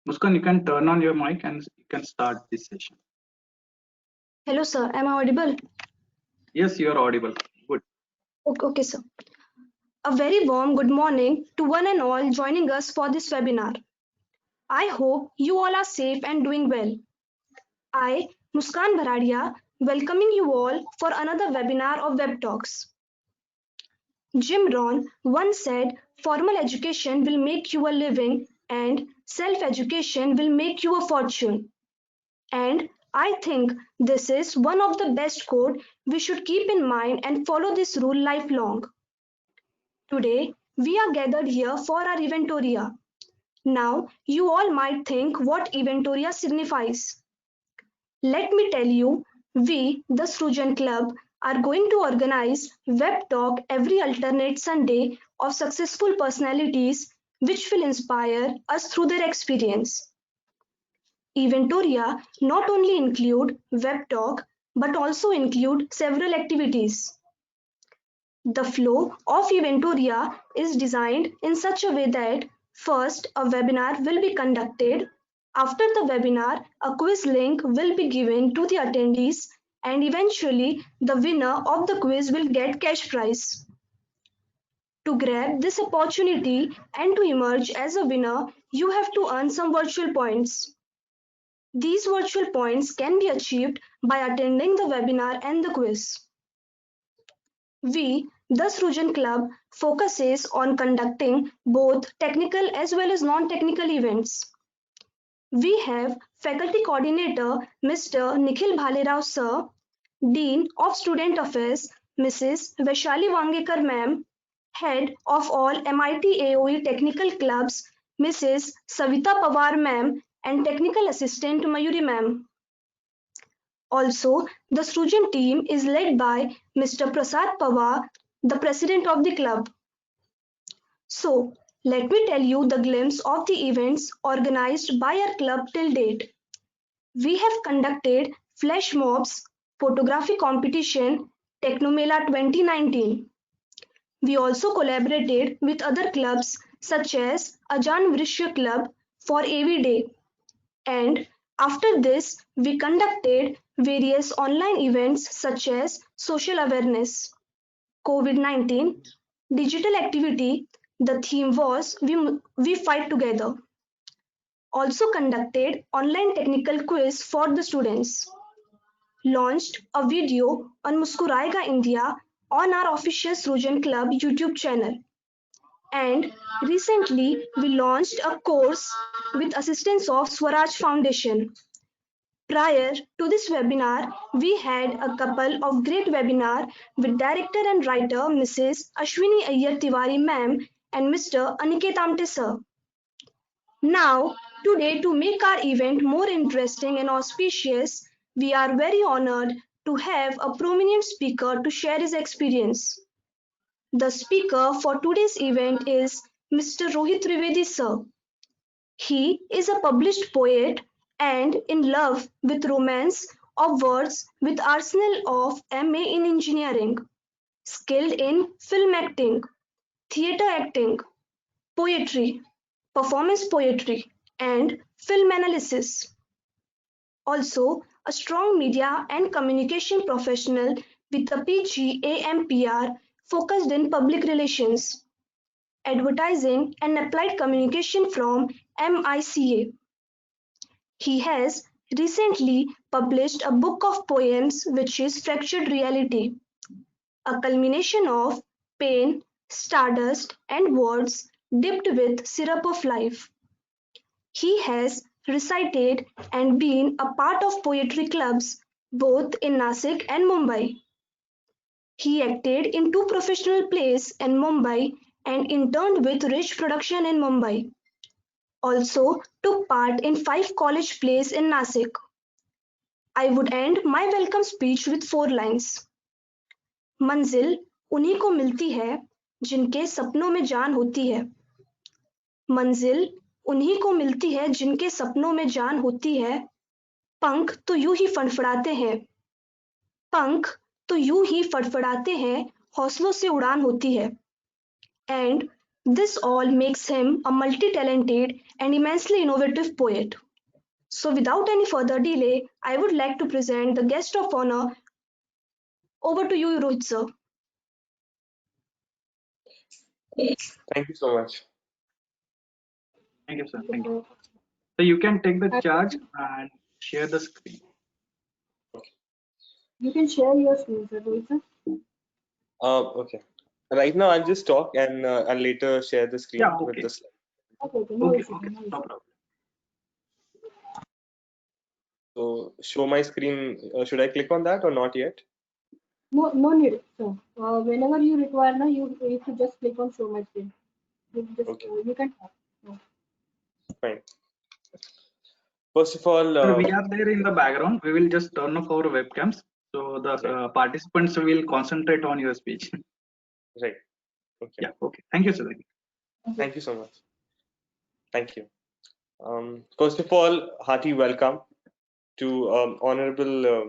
Muskan, you can turn on your mic and you can start this session. Hello, sir. Am I audible? Yes, you are audible. Good. Okay, sir. A very warm good morning to one and all joining us for this webinar. I hope you all are safe and doing well. I, Muskan Bharadia, welcoming you all for another webinar of Web Talks. Jim Rohn once said, formal education will make you a living and self-education will make you a fortune. And I think this is one of the best quote we should keep in mind and follow this rule lifelong. Today, we are gathered here for our Eventoria. Now, you all might think what Eventoria signifies. Let me tell you, we, the Srujan Club, are going to organize web talk every alternate Sunday of successful personalities which will inspire us through their experience. Eventoria not only include web talk but also include several activities. The flow of Eventoria is designed in such a way that first a webinar will be conducted. After the webinar, a quiz link will be given to the attendees and eventually the winner of the quiz will get cash prize. To grab this opportunity and to emerge as a winner, you have to earn some virtual points. These virtual points can be achieved by attending the webinar and the quiz. We, the Srujan Club, focuses on conducting both technical as well as non-technical events. We have Faculty Coordinator Mr. Nikhil Bhalerao Sir, Dean of Student Affairs Mrs. Vaishali Wangekar Ma'am, Head of all MIT AOE Technical Clubs Mrs. Savita Pawar Ma'am and Technical Assistant Mayuri Ma'am. Also, the Srujan team is led by Mr. Prasad Pawar, the president of the club. So, let me tell you the glimpse of the events organized by our club till date. We have conducted flash mobs, photography competition, Technomela 2019. We also collaborated with other clubs such as Ajan Vrishya Club for AV Day. And after this, we conducted various online events such as social awareness, COVID-19, digital activity. The theme was we fight together. Also conducted online technical quiz for the students. Launched a video on Muskurayega India on our official Srujan Club YouTube channel. And recently, we launched a course with assistance of Swaraj Foundation. Prior to this webinar, we had a couple of great webinars with director and writer Mrs. Ashwini Ayyar Tiwari ma'am and Mr. Aniket Amte sir. Now, today to make our event more interesting and auspicious, we are very honored to have a prominent speaker to share his experience. The speaker for today's event is Mr. Rohit Trivedi sir. He is a published poet and in love with romance of words with arsenal of MA in engineering, skilled in film acting, theatre acting, poetry, performance poetry, and film analysis. Also, a strong media and communication professional with a PG AMPR focused in public relations, advertising, and applied communication from MICA. He has recently published a book of poems which is Fractured Reality, a culmination of pain, stardust, and words dipped with syrup of life. He has recited and been a part of poetry clubs both in Nasik and Mumbai. He acted in two professional plays in Mumbai and interned with Rich Production in Mumbai. Also took part in 5 college plays in Nasik. I would end my welcome speech with 4 lines. मंजिल उन्हीं को मिलती है जिनके सपनों में जान होती है. मंजिल उन्हीं को मिलती है जिनके सपनों में जान होती है. पंख तो यूं ही फड़फड़ाते हैं. पंख तो यूं ही फड़फड़ाते हैं, हौसलों से उड़ान होती है. And This all makes him a multi-talented and immensely innovative poet. So without any further delay, I would like to present the guest of honor. Over to you, Rohit sir. Thank you so much. Thank you, sir. Okay, Thank you. so So you can take the charge and share the screen. you can share your screen, sir. Rohit sir. Okay. Right now, I'll just talk and I'll later share the screen Yeah, with okay. the slide. Okay, no Okay, issue, okay, no issue. no problem. So, show my screen. Should I click on that or not yet? No need, sir. Whenever you require, na, you should just click on show my screen. Okay, You can talk. No. fine. First of all, Sir, we are there in the background. We will just turn off our webcams so the right, participants will concentrate on your speech. right. Okay. Yeah, okay. Thank you, sir. Thank you so much. Thank you. First of all, hearty welcome to honorable,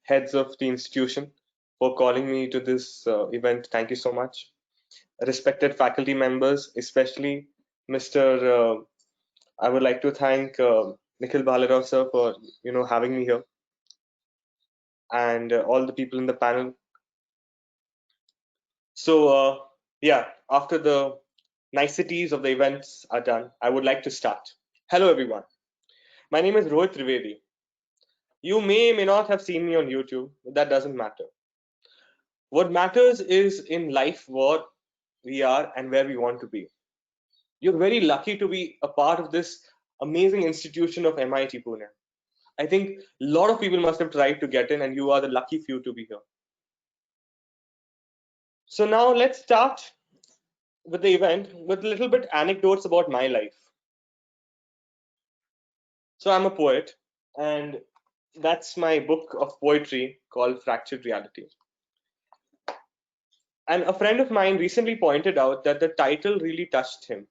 heads of the institution for calling me to this event. Thank you so much. Respected faculty members, especially Mr. I would like to thank Nikhil Bhalerao sir for having me here, and all the people in the panel. So yeah, after the niceties of the events are done, I would like to start. Hello everyone. My name is Rohit Trivedi. You may not have seen me on YouTube, but that doesn't matter. What matters is in life what we are and where we want to be. You're very lucky to be a part of this amazing institution of MIT Pune. I think a lot of people must have tried to get in, and you are the lucky few to be here. So now let's start with the event with a little bit anecdotes about my life. So I'm a poet, and that's my book of poetry called Fractured Reality. And a friend of mine recently pointed out that the title really touched him.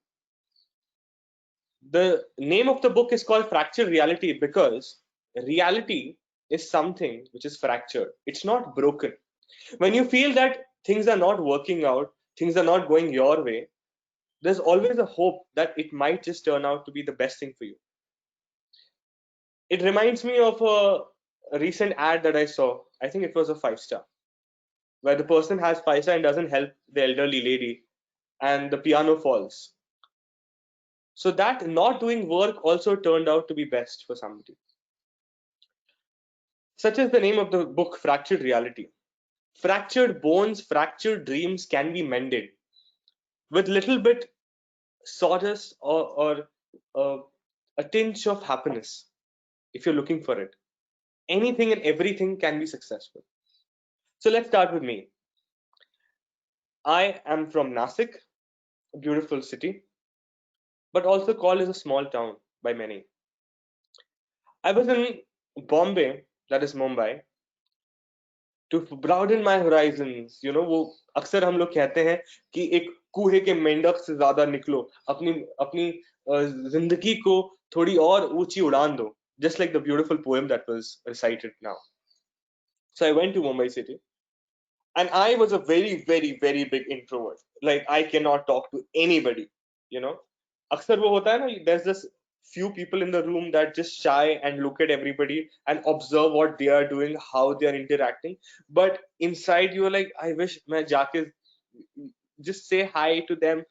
The name of the book is called Fractured Reality because reality is something which is fractured. It's not broken. When you feel that things are not working out, things are not going your way, there's always a hope that it might just turn out to be the best thing for you. It reminds me of a recent ad that I saw. I think it was a 5-star, where the person has 5-star and doesn't help the elderly lady, and the piano falls. So that not doing work also turned out to be best for somebody. Such is the name of the book, Fractured Reality. Fractured bones, fractured dreams can be mended with little bit sawdust or a tinge of happiness if you're looking for it. Anything and everything can be successful. So let's start with me. I am from Nasik, a beautiful city, but also called as a small town by many. I was in Bombay, that is Mumbai, to broaden my horizons. वो अक्सर हम लोग कहते हैं कि एक कूहे के मेंढक से ज्यादा निकलो, अपनी अपनी जिंदगी को थोड़ी और ऊंची उड़ान दो, just like the beautiful poem that was recited now. So I went to Mumbai city, and I was a very big introvert. Like I cannot talk to anybody. अक्सर वो होता है ना, there's this few people in the room that just shy and look at everybody and observe what they are doing, how they are interacting. But inside you're like, I wish मैं जाके just say hi to them,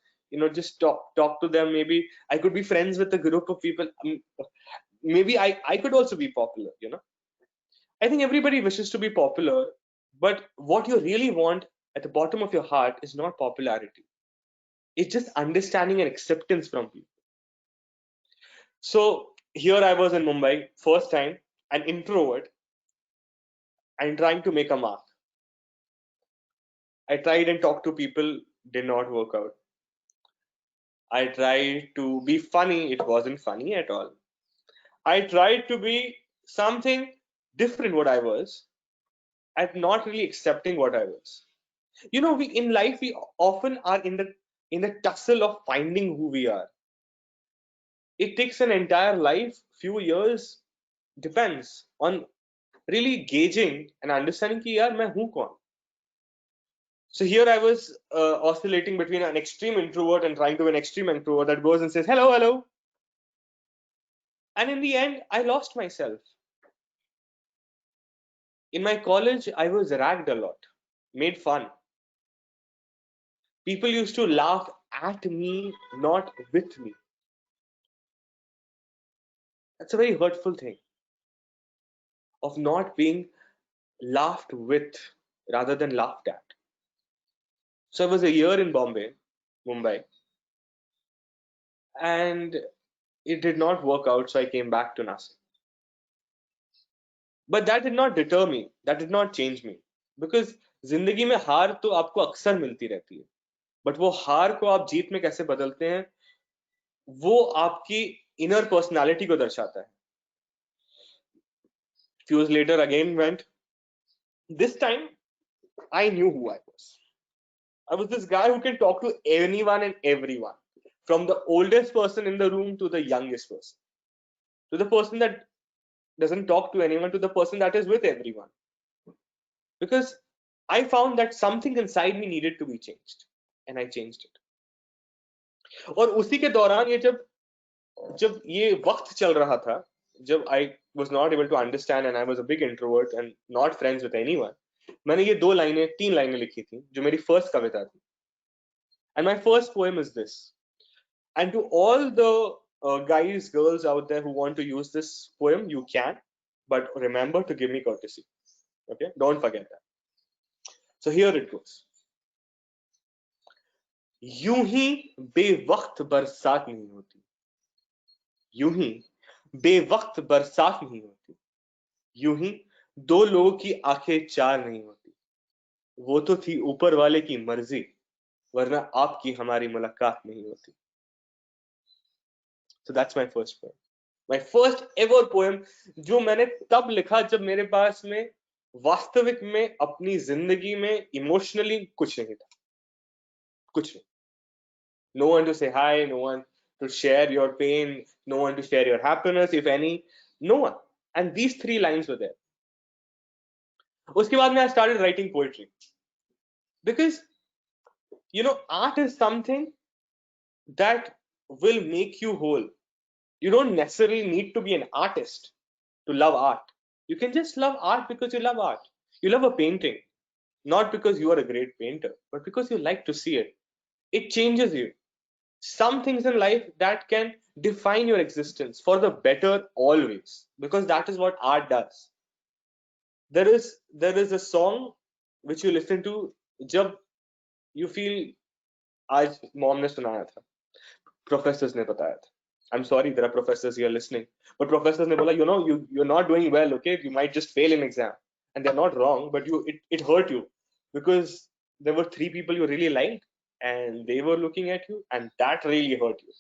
just talk to them. Maybe I could be friends with a group of people. Maybe I could also be popular. I think everybody wishes to be popular, but what you really want at the bottom of your heart is not popularity. It's just understanding and acceptance from people. So here I was in Mumbai, first time, an introvert, and trying to make a mark. I tried and talked to people, did not work out. I tried to be funny, it wasn't funny at all. I tried to be something different what I was, and not really accepting what I was. We in life we often are in the tussle of finding who we are. It takes an entire life, few years, depends on really gauging and understanding कि यार मैं हूँ कौन. So here I was oscillating between an extreme introvert and trying to be an extreme introvert that goes and says, hello, hello. And in the end, I lost myself. In my college, I was ragged a lot, made fun. People used to laugh at me, not with me. That's a very hurtful thing of not being laughed with rather than laughed at. So I was a year in Mumbai, and it did not work out, so I came back to Nasik. But that did not deter me, that did not change me, because जिंदगी में हार तो आपको अक्सर मिलती रहती है, but वो हार को आप जीत में कैसे बदलते हैं वो आपकी इनर पर्सनालिटी को दर्शाता है. Few years later again went. This time I knew who I was. I was this guy who can talk to anyone and everyone, from the oldest person in the room to the youngest person, to the person that doesn't talk to anyone, to the person that is with everyone. Because I found that something inside me needed to be changed, and I changed it. और उसी के दौरान ये जब ये वक्त चल रहा था, जब I was not able to understand and I was a big introvert and not friends with anyone, मैंने ये 3 लाइनें लिखी थी जो मेरी फर्स्ट कविता थी. And my first poem is this. And to all the guys, girls out there who want to use this poem, you can, but remember to give me courtesy. Okay, don't forget that. So here it goes. यूं ही बेवक्त बरसात नहीं होती, यूं ही बेवक्त बरसात नहीं होती, यूं ही दो लोगों की आंखें चार नहीं होती, वो तो थी ऊपर वाले की मर्जी, वरना आपकी हमारी मुलाकात नहीं होती. So that's my first poem. My first ever poem, जो मैंने तब लिखा जब मेरे पास में वास्तविक में अपनी जिंदगी में इमोशनली कुछ नहीं था, कुछ नहीं. No one to say hi, no one to share your pain, no one to share your happiness, if any, no one. And these 3 lines were there. उसके बाद में I started writing poetry, because art is something that will make you whole. You don't necessarily need to be an artist to love art. You can just love art because you love art. You love a painting, not because you are a great painter, but because you like to see it. It changes you. Some things in life that can define your existence for the better always, because that is what art does. There is a song which you listen to जब you feel, आज mom ने सुनाया था, professors ने बताया था. I'm sorry, there are professors here listening, but professors ne bola, you're not doing well, okay? You might just fail in exam, and they're not wrong, but it hurt you because there were 3 people you really liked, and they were looking at you, and that really hurt you.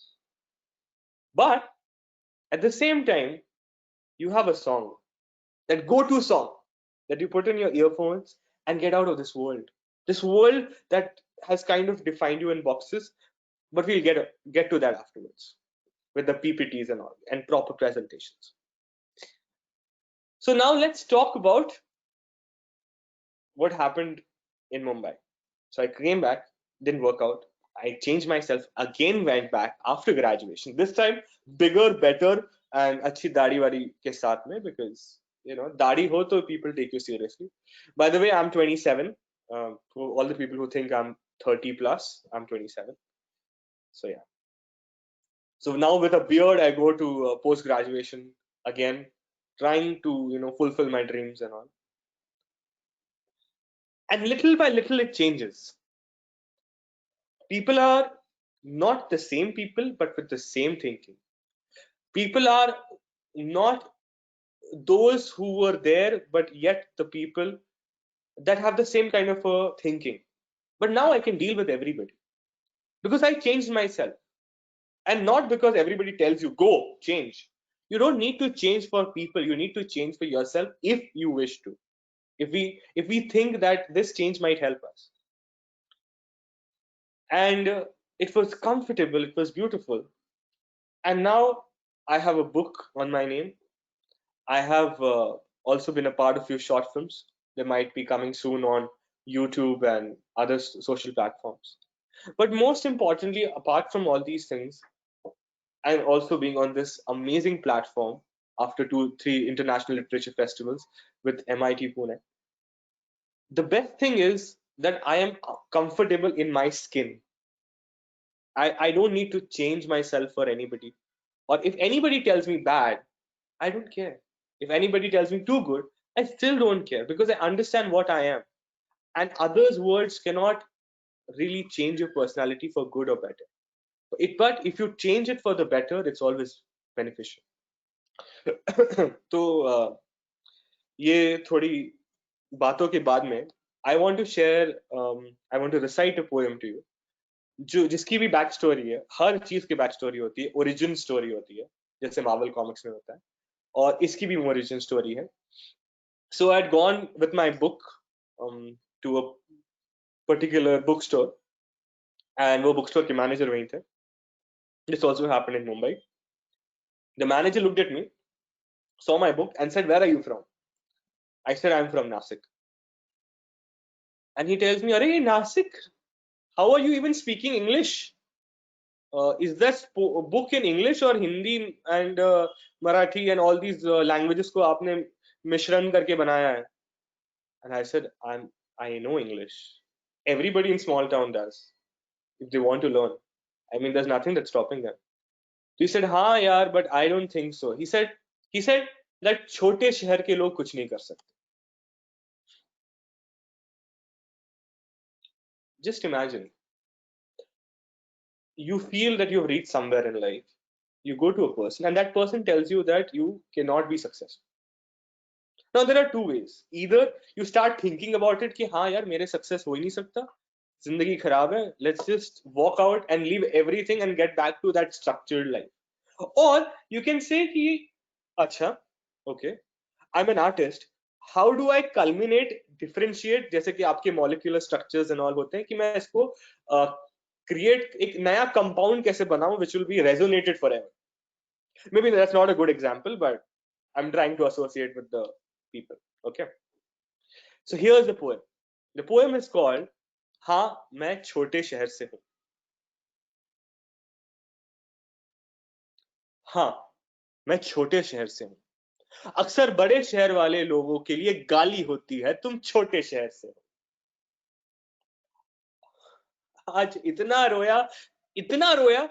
But at the same time, you have a song, that go-to song that you put in your earphones and get out of this world that has kind of defined you in boxes. But we'll get to that afterwards, with the PPTs and all, and proper presentations. So now let's talk about what happened in Mumbai. So I came back, didn't work out. I changed myself again, went back after graduation. This time bigger, better, and अच्छी दाढ़ी वाड़ी के साथ में, because दाढ़ी हो तो people take you seriously. By the way, I'm 27. For all the people who think I'm 30 plus, I'm 27. So yeah. So now with a beard, I go to post graduation again, trying to fulfill my dreams and all. And little by little it changes. People are not the same people, but with the same thinking. People are not those who were there, but yet the people that have the same kind of thinking. But now I can deal with everybody because I changed myself. And not because everybody tells you, go change. You don't need to change for people. You need to change for yourself if you wish to. If we think that this change might help us. And it was comfortable, it was beautiful. And now I have a book on my name. I have also been a part of few short films. They might be coming soon on YouTube and other social platforms. But most importantly, apart from all these things, I'm also being on this amazing platform after 2-3 international literature festivals with MIT Pune. The best thing is that I am comfortable in my skin. I don't need to change myself for anybody. Or if anybody tells me bad, I don't care. If anybody tells me too good, I still don't care because I understand what I am. And others' words cannot really change your personality for good or better. But if you change it for the better, it's always beneficial. तो ये थोड़ी बातों के बाद में I want to share, I want to recite a poem to you. जो जिसकी भी बैक स्टोरी है, हर चीज की बैक स्टोरी होती है, ओरिजिन स्टोरी होती है, जैसे मार्वल कॉमिक्स में होता है, और इसकी भी ओरिजिन स्टोरी है. So I had gone with my book to a particular bookstore, and वो bookstore के manager वहीं थे. This also happened in Mumbai. The manager looked at me, saw my book, and said, "Where are you from?" I said, "I'm from Nasik." And he tells me, "Arey, Nasik, how are you even speaking English? Is that book in English or Hindi and Marathi and all these languages को आपने मिश्रण करके बनाया है?" And I said, I know English. Everybody in small town does if they want to learn. I mean, there's nothing that's stopping them. So he said, "हाँ यार, but I don't think so." He said that छोटे शहर के लोग कुछ नहीं कर सकते. Just imagine, you feel that you've reached somewhere in life. You go to a person and that person tells you that you cannot be successful. Now there are two ways. Either you start thinking about it कि हाँ यार मेरे success हो ही नहीं सकता, जिंदगी खराब है, let's just walk out and leave everything and get back to that structured life. Or you can say कि अच्छा, okay, I'm an artist. How do I culminate, differentiate, जैसे कि आपके molecular structures and all होते हैं, कि मैं इसको create एक नया compound कैसे बनाऊं which will be resonated forever. Maybe that's not a good example, but I'm trying to associate with the people. Okay. So here's the poem. The poem is called हाँ मैं छोटे शहर से हूँ. हाँ मैं छोटे शहर से हूँ. अक्सर बड़े शहर वाले लोगों के लिए गाली होती है तुम छोटे शहर से हो. आज इतना रोया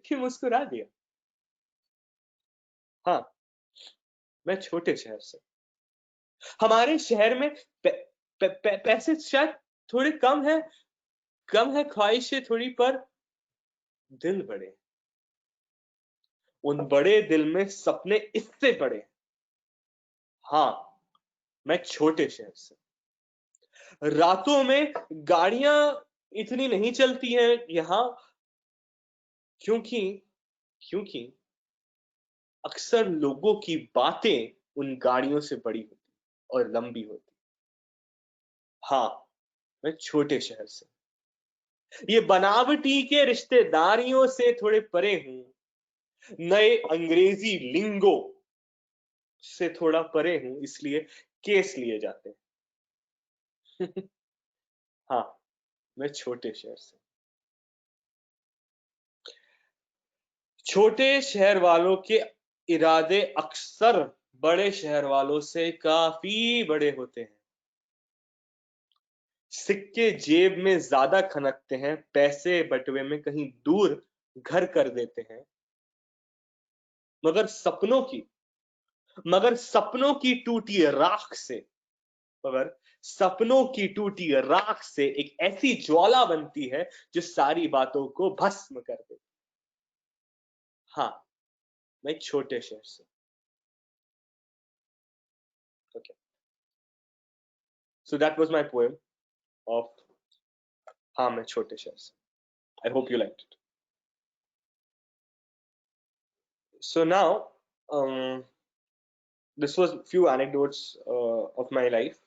कि मुस्कुरा दिया. हाँ मैं छोटे शहर से. हमारे शहर में पैसे शायद थोड़े कम है ख्वाहिशें थोड़ी, पर दिल बड़े. उन बड़े दिल में सपने इससे बड़े. हाँ मैं छोटे शहर से. रातों में गाड़ियां इतनी नहीं चलती हैं यहाँ, क्योंकि अक्सर लोगों की बातें उन गाड़ियों से बड़ी होती और लंबी होती. हाँ मैं छोटे शहर से. ये बनावटी के रिश्तेदारियों से थोड़े परे हूं, नए अंग्रेजी लिंगो से थोड़ा परे हूं, इसलिए केस लिए जाते हैं. हाँ मैं छोटे शहर से. छोटे शहर वालों के इरादे अक्सर बड़े शहर वालों से काफी बड़े होते हैं. सिक्के जेब में ज्यादा खनकते हैं, पैसे बटुए में कहीं दूर घर कर देते हैं. मगर सपनों की टूटी राख से एक ऐसी ज्वाला बनती है जो सारी बातों को भस्म कर देती. हाँ मैं छोटे शहर से. Okay. So that was my poem of हाँ मैं छोटे शहर से. I hope you liked it. So now this was few anecdotes of my life.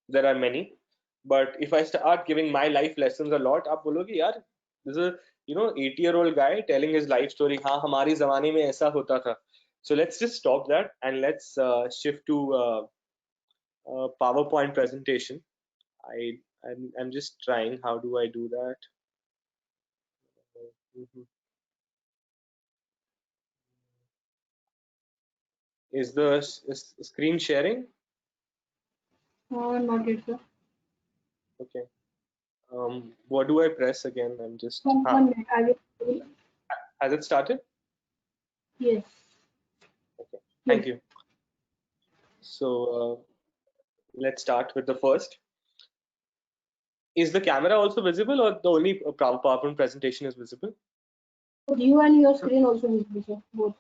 There are many, but if I start giving my life lessons a lot, आप बोलोगे यार, this is a 80-year-old guy telling his life story. हाँ हमारी जमाने में ऐसा होता था. So let's just stop that and let's shift to PowerPoint presentation. I'm just trying. How do I do that? Is the screen sharing? Not yet, sir. Okay. What do I press again? I'm just. One minute. I will. Has it started? Yes. Okay. Thank you. So let's start with the first. Is the camera also visible, or the only PowerPoint presentation is visible? You and your screen also visible, sir. Both.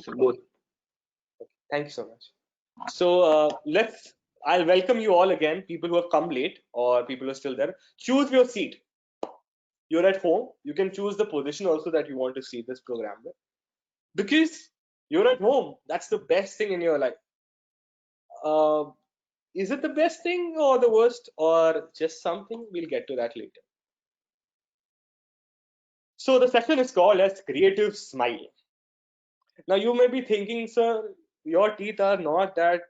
Both. Thank you so much. So I'll welcome you all again, people who have come late or people who are still there. Choose your seat. You're at home. You can choose the position also that you want to see this program with. Because you're at home. That's the best thing in your life. Is it the best thing or the worst or just something? We'll get to that later. So the session is called as Creative Smile. Now you may be thinking, sir, your teeth are not that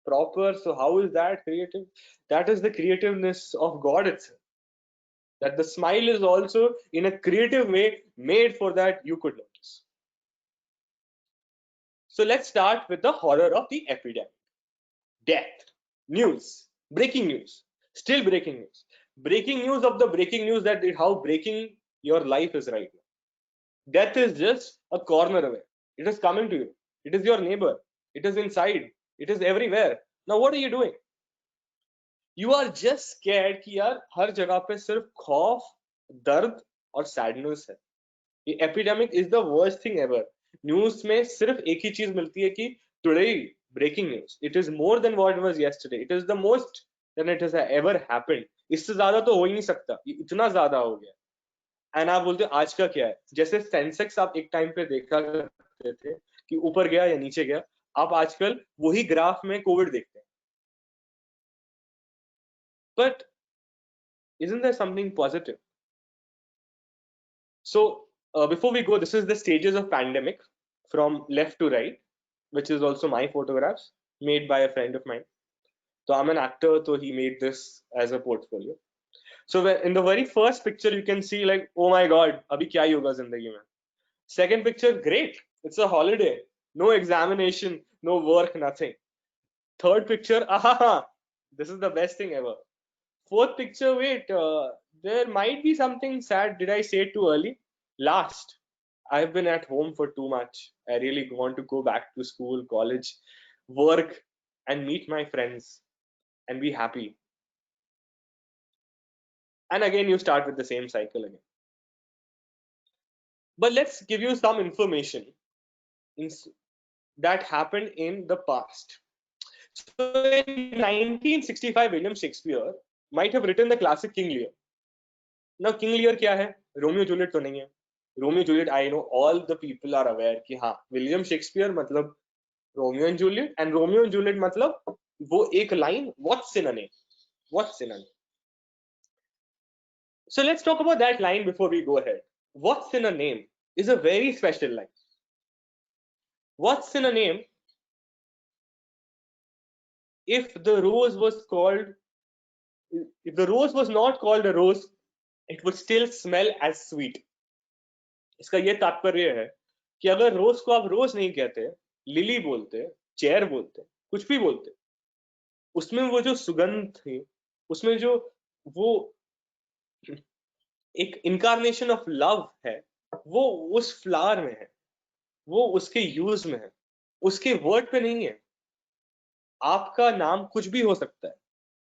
proper, so how is that creative? That is the creativeness of God itself. That the smile is also in a creative way made for that you could notice. So let's start with the horror of the epidemic. Death, news, breaking news, still breaking news. Breaking news of the breaking news, that how breaking your life is right now. Death is just a corner away. It is coming to you. It is your neighbor. It is inside. It is everywhere. Now what are you doing? You are just scared कि यार हर जगह पे सिर्फ खौफ, दर्द और sadness है. ये epidemic is the worst thing ever. News में सिर्फ एक ही चीज मिलती है कि today breaking news. It is more than what was yesterday. It is the most than it has ever happened. इससे ज्यादा तो हो ही नहीं सकता. ये इतना ज्यादा हो गया. एंड आप बोलते हो आज का क्या है? जैसे सेंसेक्स आप एक टाइम पे देखा करते थे कि ऊपर गया या नीचे गया, आप आजकल वही ग्राफ में कोविड देखते हैं. But isn't there something positive? So before we go, this is the stages of pandemic from left to right, which is also my photographs made by a friend of mine. So I'm an actor, so he made this as a portfolio. So in the very first picture, you can see like, oh my God, abhi kya hi hoga zindagi mein. Second picture, great, it's a holiday, no examination, no work, nothing. Third picture, aha, this is the best thing ever. Fourth picture, wait, there might be something sad. Did I say it too early? Last, I've been at home for too much. I really want to go back to school, college, work, and meet my friends and be happy. And again, you start with the same cycle again. But let's give you some information that happened in the past. So in 1965, William Shakespeare might have written the classic King Lear. Now King Lear क्या है? Romeo Juliet तो नहीं है. Romeo Juliet, I know all the people are aware कि हाँ, William Shakespeare मतलब Romeo and Juliet, and Romeo and Juliet मतलब वो एक line, what's in a name? What's in a name? So let's talk about that line before we go ahead. What's in a name is a very special line. What's in a name? If the rose was not called a rose, it would still smell as sweet. इसका ये तात्पर्य है कि अगर रोज को आप रोज नहीं कहते, लिली बोलते, चेयर बोलते, कुछ भी बोलते, उसमें वो जो सुगंध थी, उसमें जो वो एक इनकारनेशन ऑफ लव है, वो उस फ्लावर में है, वो उसके यूज में है, उसके वर्ड पे नहीं है. आपका नाम कुछ भी हो सकता है,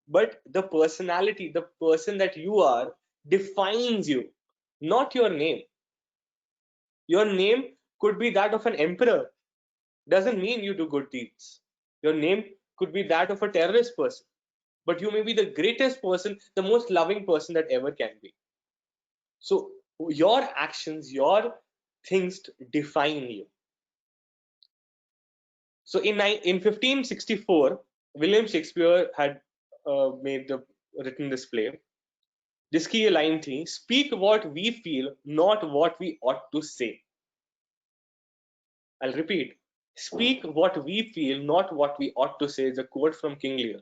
but the personality, the person that you are defines you, not your name. Your name could be that of an emperor, doesn't mean you do good deeds. Your name could be that of a terrorist person, but you may be the greatest person, the most loving person that ever can be. So your actions, your things define you. So in 1564, William Shakespeare had written this play, जिसकी ये line थी, speak what we feel, not what we ought to say. I'll repeat, speak what we feel, not what we ought to say, is a quote from King Lear.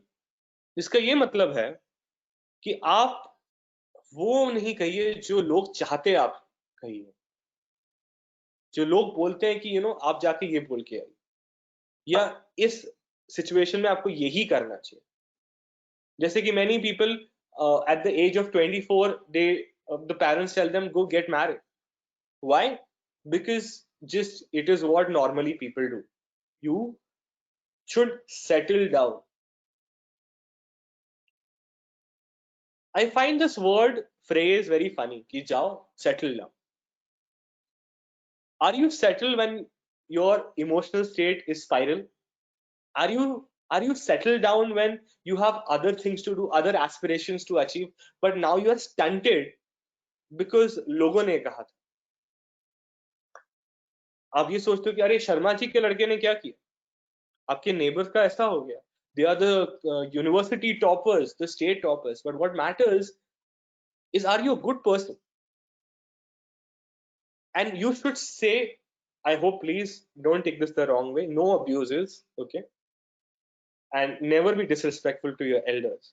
इसका ये मतलब है कि आप वो नहीं कहिए जो लोग चाहते आप कहिए, जो लोग बोलते हैं कि आप जाके ये बोल के आइए, या इस सिचुएशन में आपको यही करना चाहिए. जैसे कि many people at the age of 24 the parents tell them go get married. Why? Because just it is what normally people do. You should settle down. I find this word phrase very funny कि जाओ settle down. Are you settled when your emotional state is spiral? Are you settled down when you have other things to do, other aspirations to achieve, but now you are stunted because लोगों ने कहा था? आप ये सोचते हो कि अरे शर्मा जी के लड़के ने क्या किया, आपके नेबर्स का ऐसा हो गया, they are the university toppers, the state toppers, but what matters is, are you a good person? And you should say, I hope, please don't take this the wrong way, no abuses, okay, and never be disrespectful to your elders,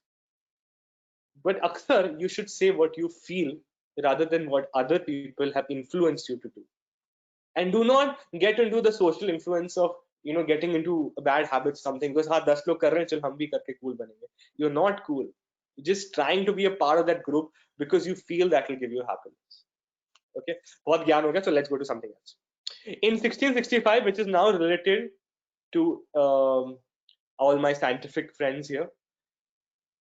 but aksar you should say what you feel rather than what other people have influenced you to do. And do not get into the social influence of getting into bad habits, something because हाँ 10 लोग कर रहे हैं चल हम भी करके cool बनेंगे. You're not cool. You're just trying to be a part of that group because you feel that will give you happiness. Okay, बहुत ज्ञान हो गया, so let's go to something else. In 1665, which is now related to all my scientific friends here,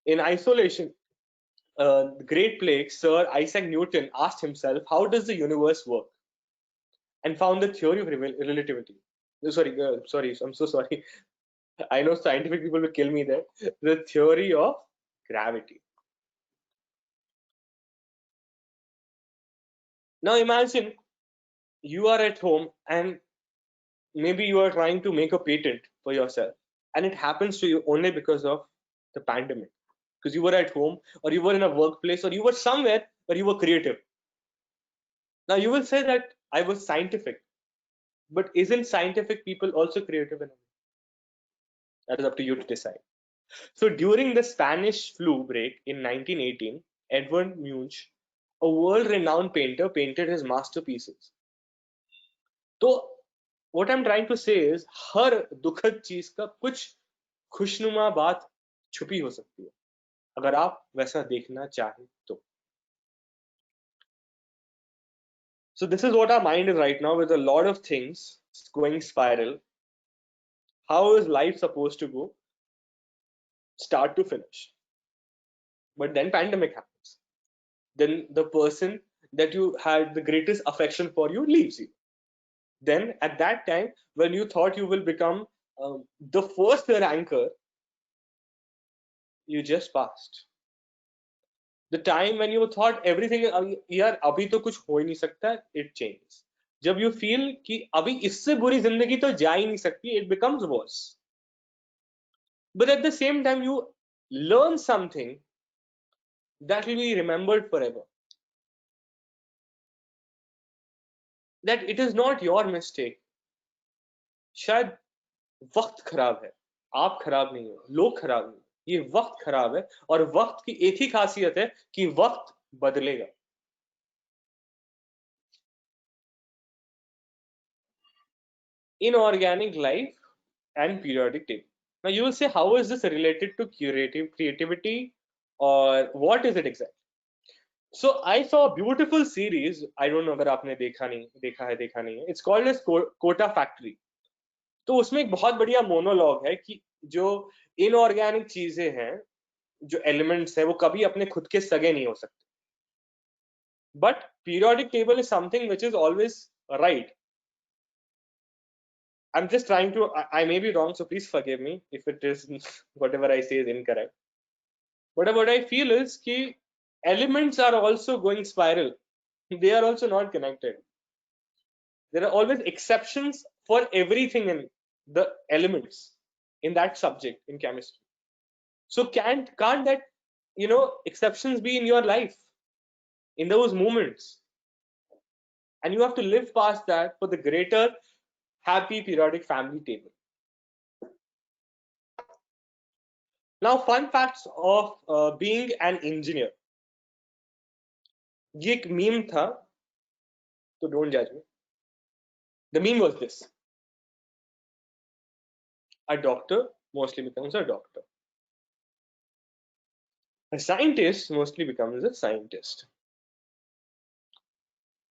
in isolation, the Great Plague, Sir Isaac Newton asked himself, how does the universe work? And found the theory of relativity. Sorry, I'm so sorry. I know scientific people will kill me there. The theory of gravity. Now imagine you are at home and maybe you are trying to make a patent for yourself, and it happens to you only because of the pandemic, because you were at home or you were in a workplace or you were somewhere where you were creative. Now you will say that I was scientific, but isn't scientific people also creative in a way? That is up to you to decide. So during the Spanish flu break in 1918, Edvard Munch, a world-renowned painter, painted his masterpieces. So what I'm trying to say is, हर दुखद चीज का कुछ खुशनुमा बात छुपी हो सकती है, अगर आप वैसा देखना चाहें तो. So this is what our mind is right now, with a lot of things going spiral. How is life supposed to go? Start to finish. But then pandemic happens. Then the person that you had the greatest affection for you leaves you. Then at that time, when you thought you will become the first ranker, you just passed. The time when you thought everything, यार अभी तो कुछ हो ही नहीं सकता, it changes. जब you feel कि अभी इससे बुरी जिंदगी तो जा ही नहीं सकती, it becomes worse. But at the same time, you learn something that will be remembered forever. That it is not your mistake. शायद वक्त खराब है, आप खराब नहीं हो, लोग खराब नहीं, ये वक्त खराब है, और वक्त की एक ही खासियत है कि वक्त बदलेगा. Inorganic life and periodic table. Now you will say, how is this related to creativity, or what is it exactly? So I saw a beautiful series. I don't know अगर आपने देखा नहीं है. It's called as Kota Factory. तो उसमें एक बहुत बढ़िया मोनोलॉग है कि जो इनऑर्गेनिक चीजें हैं, जो एलिमेंट्स हैं, वो कभी अपने खुद के सगे नहीं हो सकते. But periodic table is something which is always right. I'm just trying to, I may be wrong, so please forgive me if it is whatever I say is incorrect. But what I feel is that elements are also going spiral. They are also not connected. There are always exceptions for everything in the elements in that subject in chemistry. So can't that exceptions be in your life, in those moments, and you have to live past that for the greater happy periodic family table. Now, fun facts of being an engineer. ये एक meme था, so don't judge me. The meme was this: a doctor mostly becomes a doctor. A scientist mostly becomes a scientist.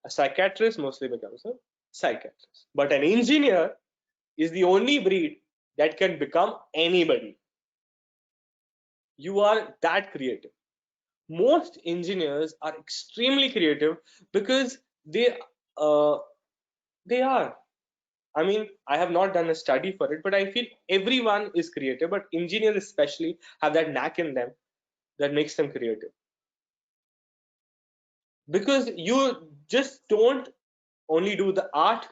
A psychiatrist mostly becomes a psychiatrist. But an engineer is the only breed that can become anybody. You are that creative. Most engineers are extremely creative because they are. I mean, I have not done a study for it, but I feel everyone is creative, but engineers especially have that knack in them that makes them creative. Because you just don't only do the art,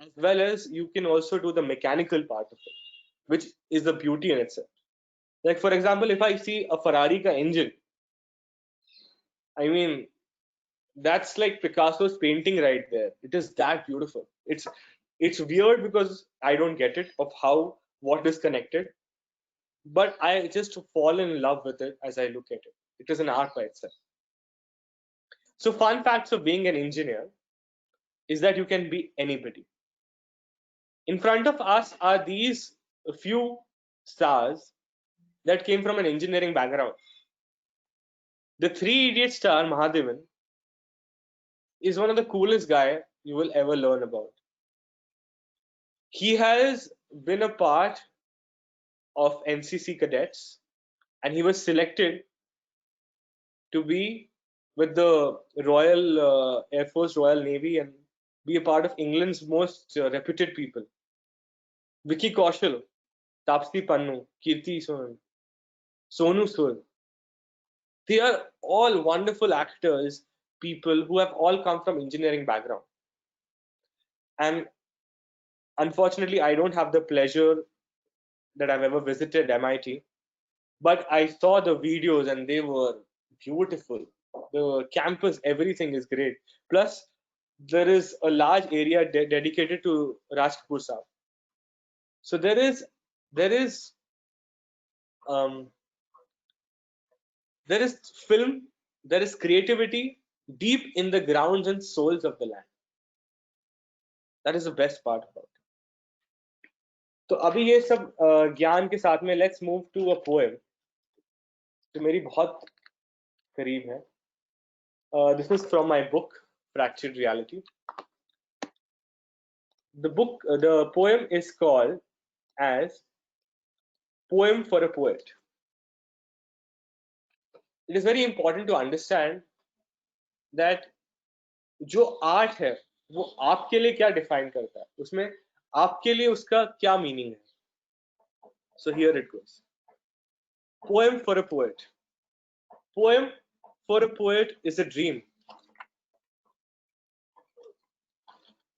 as well as you can also do the mechanical part of it, which is the beauty in itself. Like, for example, if I see a Ferrari ka engine, I mean, that's like Picasso's painting right there. It is that beautiful. It's weird because I don't get it of how what is connected, but I just fall in love with it as I look at it. It is an art by itself. So, fun facts of being an engineer is that you can be anybody. In front of us are these few stars that came from an engineering background. The Three Idiots star Mahadevan is one of the coolest guy you will ever learn about. He has been a part of NCC cadets, and he was selected to be with the Royal Air Force, Royal Navy, and be a part of England's most reputed people. Vicky Kaushal, Tapsi Pannu, Kirti Sonan, Sonu Sood. They are all wonderful actors, people who have all come from engineering background. And unfortunately, I don't have the pleasure that I've ever visited MIT, but I saw the videos and they were beautiful. The campus, everything is great. Plus, there is a large area dedicated to Raj Kapoor Saab. So there is um, film, there is creativity deep in the grounds and souls of the land. That is the best part about it. तो अभी ये सब ज्ञान के साथ में let's move to a poem जो मेरी बहुत करीब है. This is from my book Fractured Reality. The poem is called as Poem for a Poet. It is very important to understand that जो आर्ट है वो आपके लिए क्या डिफाइन करता है, उसमें आपके लिए उसका क्या मीनिंग है. So here it goes. Poem for a poet. Poem for a poet is a dream.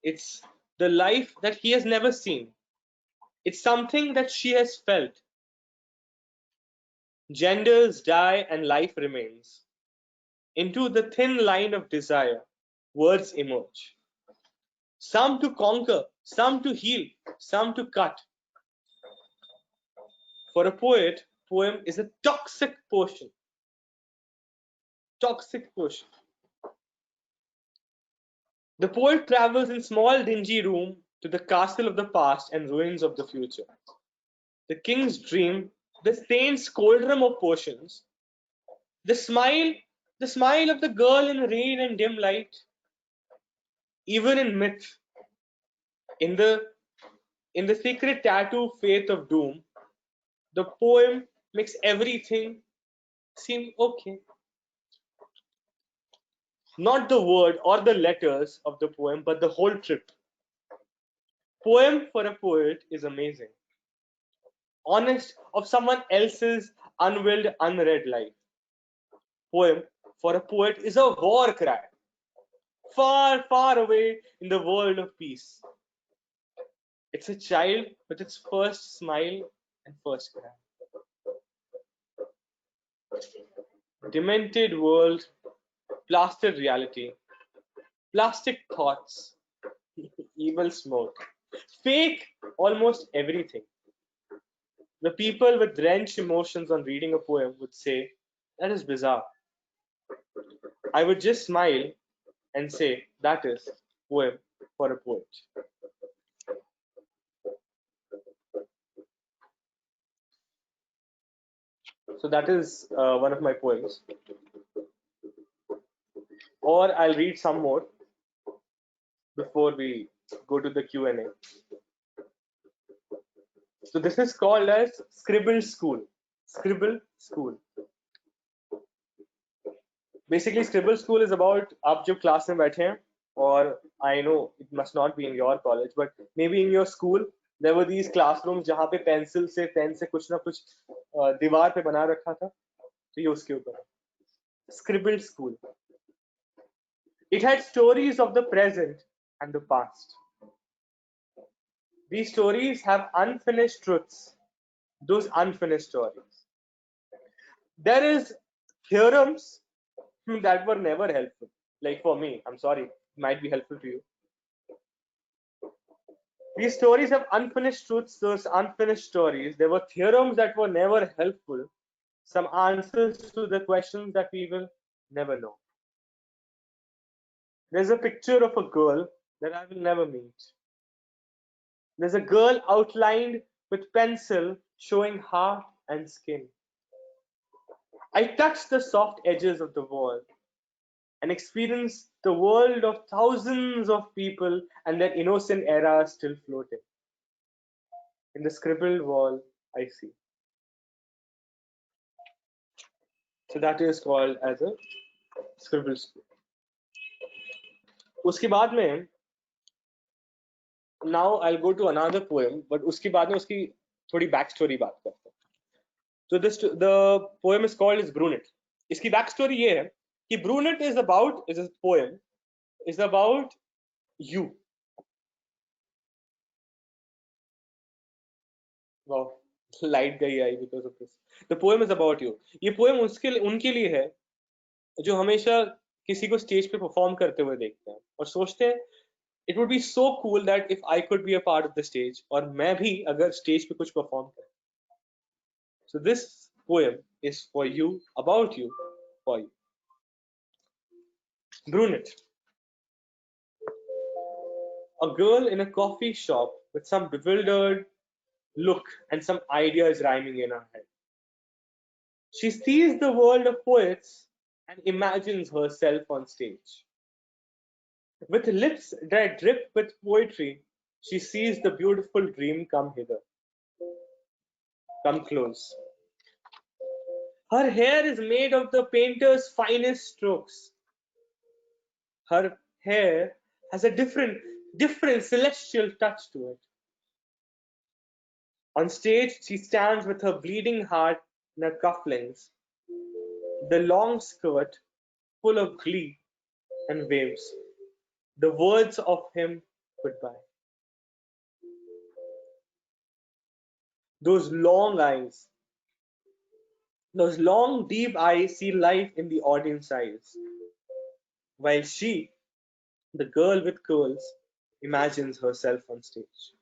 It's the life that he has never seen. It's something that she has felt. Genders die and life remains. Into the thin line of desire, words emerge. Some to conquer, some to heal, some to cut. For a poet, poem is a toxic potion. Toxic potion. The poet travels in small dingy room to the castle of the past and ruins of the future. The king's dream, the saint's cauldron of potions, the smile of the girl in rain and dim light. Even in myth, in the secret tattoo faith of doom, the poem makes everything seem okay. Not the word or the letters of the poem, but the whole trip. Poem for a poet is amazing. Honest of someone else's unwilled, unread life. Poem for a poet is a war cry. Far, far away in the world of peace. It's a child with its first smile and first cry. Demented world, plastered reality, plastic thoughts, evil smoke. Fake almost everything. The people with drenched emotions on reading a poem would say, that is bizarre. I would just smile and say, that is poem for a poet. So that is one of my poems. Or I'll read some more before we go to the Q&A. So this is called as Scribble School. Scribble School. Basically, Scribble School is about आप जब class में बैठे हैं और I know it must not be in your college, but maybe in your school there were these classrooms जहाँ पे pencil से pen से कुछ ना कुछ दीवार पे बना रखा था, तो ये उसके ऊपर Scribble School. It had stories of the present and the past. These stories have unfinished truths, those unfinished stories. There is theorems that were never helpful. Like for me, I'm sorry, it might be helpful to you. These stories have unfinished truths, those unfinished stories. There were theorems that were never helpful, some answers to the questions that we will never know. There's a picture of a girl that I will never meet. There's a girl outlined with pencil showing heart and skin. I touch the soft edges of the wall and experience the world of thousands of people and their innocent era still floating. In the scribbled wall, I see. So that is called as a scribble school. उसके बाद में now I'll go to another poem, but उसके बाद में उसकी थोड़ी back story बात करते हैं. So the poem is called as Brunette. इसकी back story ये है कि Brunette is a poem is about you. Wow, light गई आई because of this. The poem is about you. ये poem उनके लिए है जो हमेशा किसी को स्टेज पे परफॉर्म करते हुए देखते हैं और सोचते हैं it would be so cool that if I could be a part of the stage और मैं भी अगर स्टेज पे कुछ परफॉर्म करूं. So this poem is for you, about you, for you. Brunette. A girl in a coffee shop with some bewildered look and some ideas rhyming in her head. She sees the world of poets and imagines herself on stage. With lips that drip with poetry, she sees the beautiful dream come hither. Come close. Her hair is made of the painter's finest strokes. Her hair has a different celestial touch to it. On stage, she stands with her bleeding heart in her cufflinks, the long skirt full of glee, and waves the words of him goodbye. Those long eyes, those long deep eyes see life in the audience eyes, while she, the girl with curls, imagines herself on stage.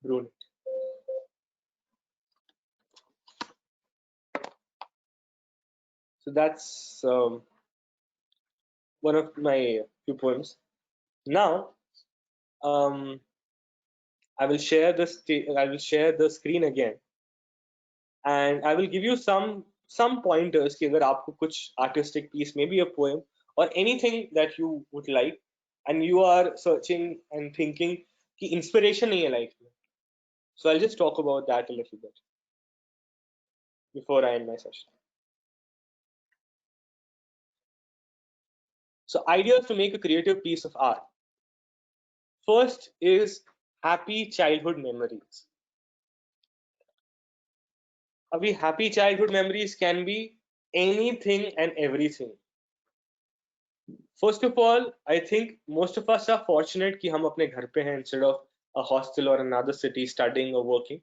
Brunette. So that's one of my few poems. Now, I will share the screen again, and I will give you some pointers कि अगर आपको कुछ artistic piece, maybe a poem or anything that you would like, and you are searching and thinking कि inspiration नहीं है life में. So I'll just talk about that a little bit before I end my session. So ideas to make a creative piece of art. First is happy childhood memories. Abhi happy childhood memories can be anything and everything. First of all, I think most of us are fortunate कि हम अपने घर पे हैं instead of a hostel or another city studying or working.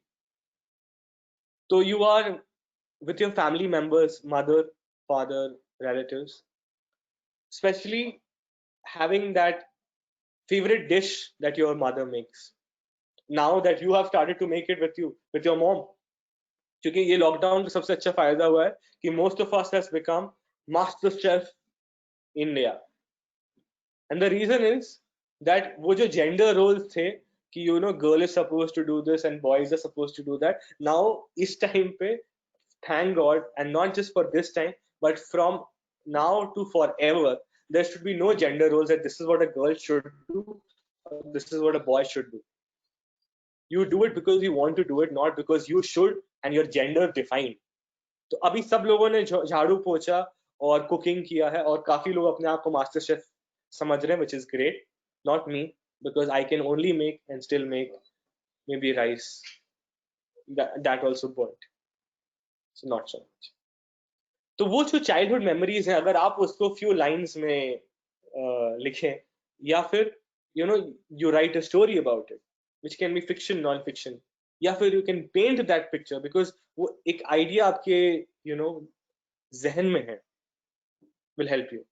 So you are with your family members, mother, father, relatives, especially having that favorite dish that your mother makes now that you have started to make it with your mom. क्योंकि ये lockdown का सबसे अच्छा फायदा हुआ है कि most of us has become master chef in India. And the reason is that वो जो gender roles थे कि girl is supposed to do this and boys are supposed to do that, now इस time पे, thank God, and not just for this time but from now to forever, there should be no gender roles that this is what a girl should do or this is what a boy should do. You do it because you want to do it, not because you should and your gender defined. तो अभी सब लोगों ने झाड़ू पोछा और cooking किया है और काफी लोग अपने आप को मास्टर शेफ समझ रहे हैं, which is great. Not me, because I can only make and still make maybe rice that also burnt, so not so much. तो वो जो चाइल्डहुड मेमोरीज हैं, अगर आप उसको फ्यू लाइंस में लिखें या फिर you write a story about it, which can be fiction, non-fiction, या फिर you can paint that picture, because वो एक आइडिया आपके जहन में है, will help you.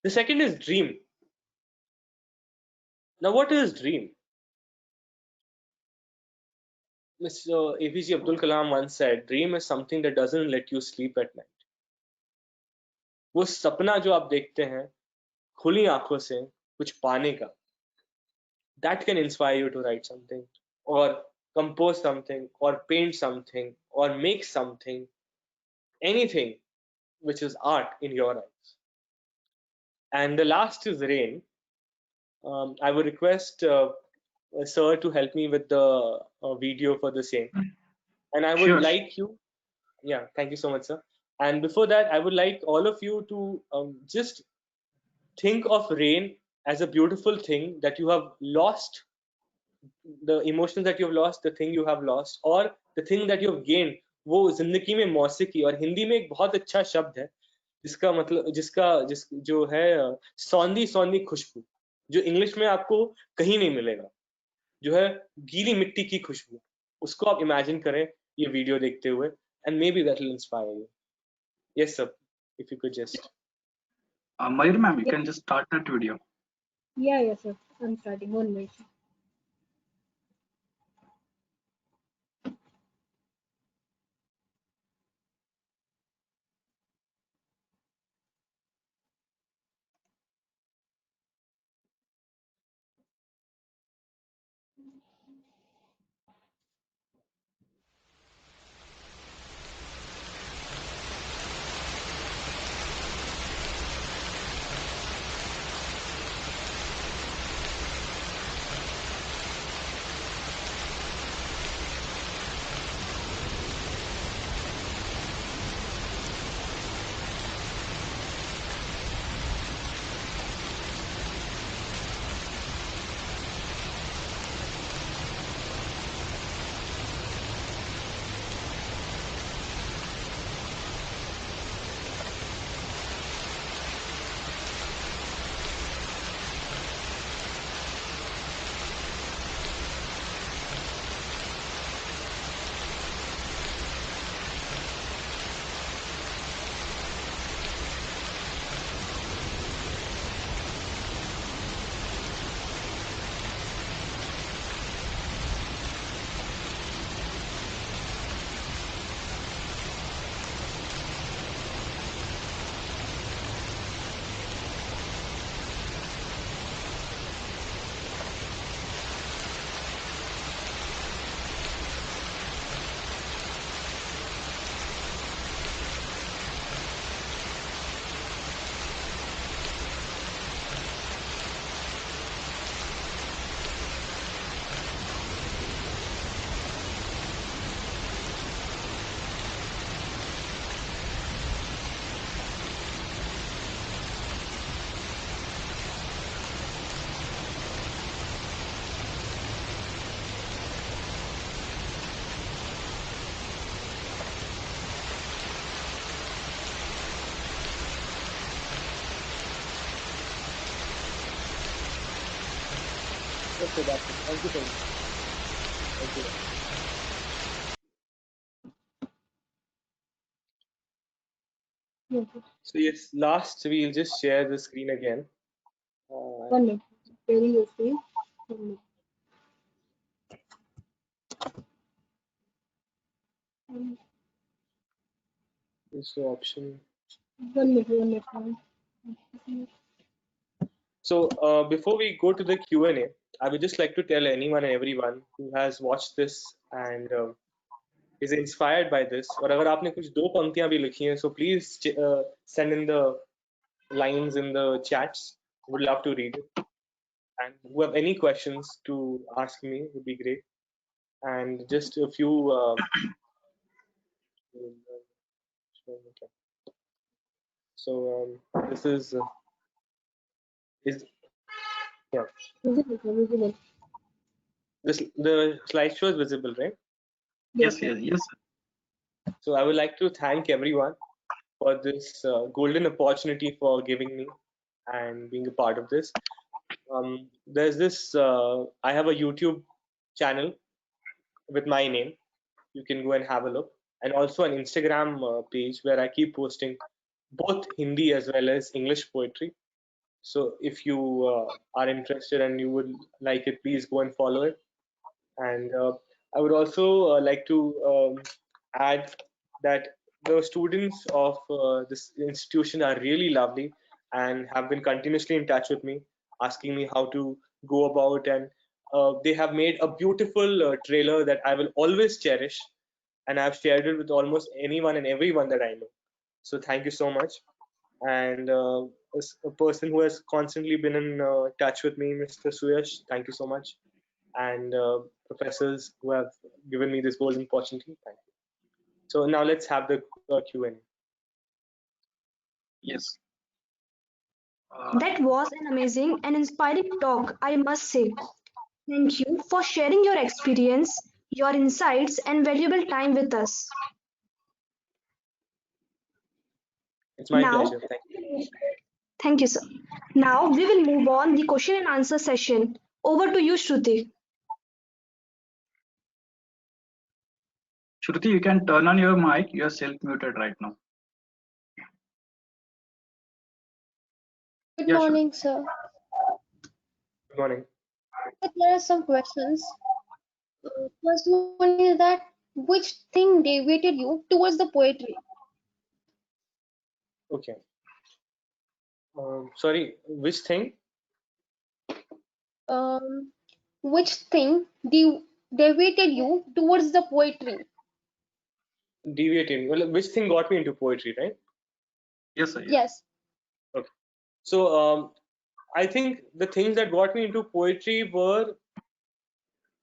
The second is dream. Now what is dream? Mr. APJ Abdul Kalam once said, dream is something that doesn't let you sleep at night. वो सपना जो आप देखते हैं खुली आंखों से कुछ पाने का, that can inspire you to write something or compose something or paint something or make something, anything which is art in your eyes. And the last is rain. I would request sir to help me with the video for the same, and I would Sure. like you, yeah, thank you so much, sir. And before that, I would like all of you to just think of rain as a beautiful thing that you have lost, the emotions that you have lost, the thing you have lost, or the thing that you have gained. वो जिंदगी में मौसीकी, और हिंदी में एक बहुत अच्छा शब्द है जिसका मतलब जो है सौंधी सौंधी खुशबू, जो इंग्लिश में आपको कहीं नहीं मिलेगा, जो है गीली मिट्टी की खुशबू. उसको आप इमेजिन करें ये वीडियो देखते हुए, and maybe that will inspire you. Yes sir, if you could just Mayur ma'am, you can just start that video. Yeah, sir. I'm starting. 1 minute. Okay, that's it. Thank you so much. Thank you. Yes, sir. So yes, last we'll just share the screen again. 1 minute. preparing your screen. Is the option. 1 minute, 1 minute. So before we go to the Q&A, I would just like to tell anyone and everyone who has watched this and is inspired by this, और अगर आपने कुछ दो पंक्तियां भी लिखी हैं, so please send in the lines in the chats. Would love to read it. And who have any questions to ask me would be great. And just a few. So this is yeah. Visible, sir, visible. The slideshow is visible, right? Yes, yes, yes, sir. So I would like to thank everyone for this golden opportunity for giving me and being a part of this. There's this, I have a YouTube channel with my name. You can go and have a look. And also an Instagram page where I keep posting both Hindi as well as English poetry. So if you are interested and you would like it, please go and follow it. And I would also like to add that the students of this institution are really lovely and have been continuously in touch with me, asking me how to go about, and they have made a beautiful trailer that I will always cherish, and I've shared it with almost anyone and everyone that I know. So thank you so much. And as a person who has constantly been in touch with me, Mr. Suyash, thank you so much. And professors who have given me this golden opportunity, thank you. So now let's have the Q&A. Yes. That was an amazing and inspiring talk, I must say. Thank you for sharing your experience, your insights, and valuable time with us. It's my Now, pleasure. Thank you. thank you, sir. Now we will move on the question and answer session. Over to you, Shruti. Shruti, you can turn on your mic. You are self-muted right now. Good Yeah, sure. morning, sir. Good morning. There are some questions. First one is that which thing deviated you towards the poetry? Okay. Sorry, which thing? Um, which thing deviated you towards the poetry? Deviating. Well, which thing got me into poetry, right? Yes, sir. Yes. Yes. Okay. So I think the things that got me into poetry were,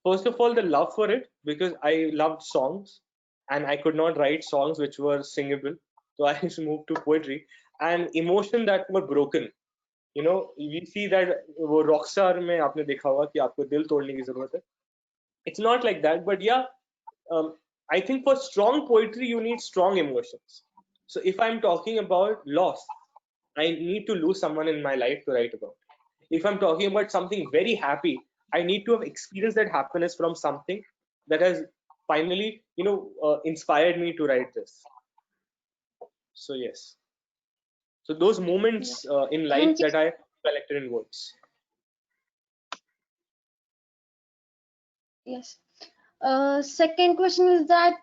first of all, the love for it, because I loved songs and I could not write songs which were singable. So I used to move to poetry, and emotion that were broken. You know, we see that वो Rockstar में आपने देखा होगा कि आपको दिल तोड़ने की जरूरत है. It's not like that, but yeah, I think for strong poetry you need strong emotions. So if I'm talking about loss, I need to lose someone in my life to write about. If I'm talking about something very happy, I need to have experienced that happiness from something that has finally, inspired me to write this. So yes. So those moments in life Thank you. that I collected in words. Yes. Second question is that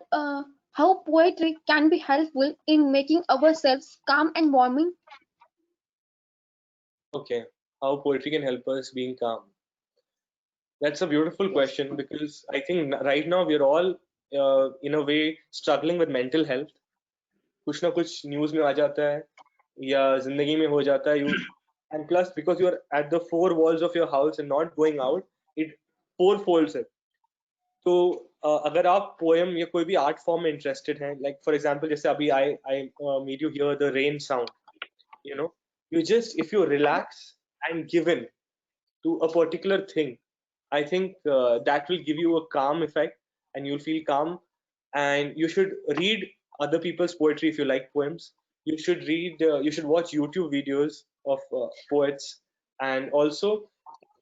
how poetry can be helpful in making ourselves calm and warming? Okay, how poetry can help us being calm? That's a beautiful question, because I think right now we're all in a way struggling with mental health. कुछ ना कुछ news में आ जाता है या जिंदगी में हो जाता है, you and plus because you're at the four walls of your house and not going out, it fourfolds it. तो अगर आप पोएम या कोई भी आर्ट फॉर्म में इंटरेस्टेड हैं, लाइक फॉर एग्जांपल जैसे अभी I made you here the rain sound, you just, if you relax and give in to a particular thing, I think that will give you a calm effect and you'll feel calm. And you should read other people's poetry if you like poems. You should read, you should watch YouTube videos of poets, and also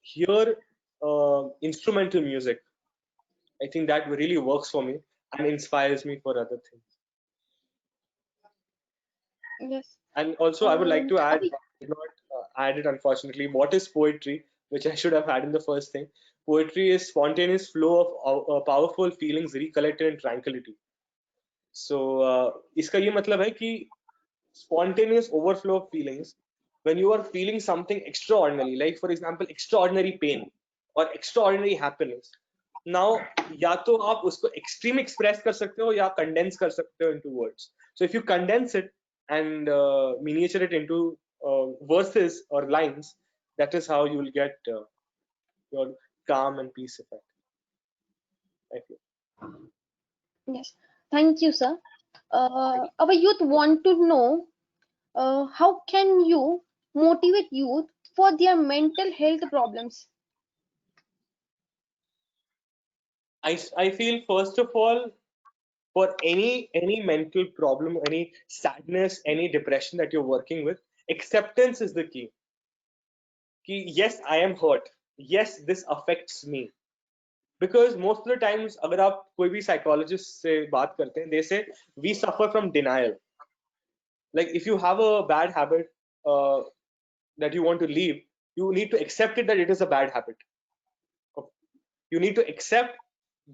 hear instrumental music. I think that really works for me and inspires me for other things. Yes. And also, I would like to add, Abhi- I did not add it unfortunately, what is poetry? which I should have had in the first thing. Poetry is spontaneous flow of powerful feelings recollected in tranquility. So इसका ये मतलब है कि spontaneous overflow of feelings when you are feeling something extraordinary, like for example extraordinary pain or extraordinary happiness. Now या तो आप उसको extreme express कर सकते हो या condense कर सकते हो into words. So if you condense it and miniature it into verses or lines, that is how you will get your calm and peace effect. Thank you. Yes, thank you, sir. Our youth want to know how can you motivate youth for their mental health problems? I feel first of all, for any mental problem, any sadness, any depression that you're working with, acceptance is the key. Ki, yes, I am hurt. Yes, this affects me. Because most of the times, अगर आप कोई भी psychologist से बात करते हैं, they say we suffer from denial. Like if you have a bad habit that you want to leave, you need to accept it that it is a bad habit. You need to accept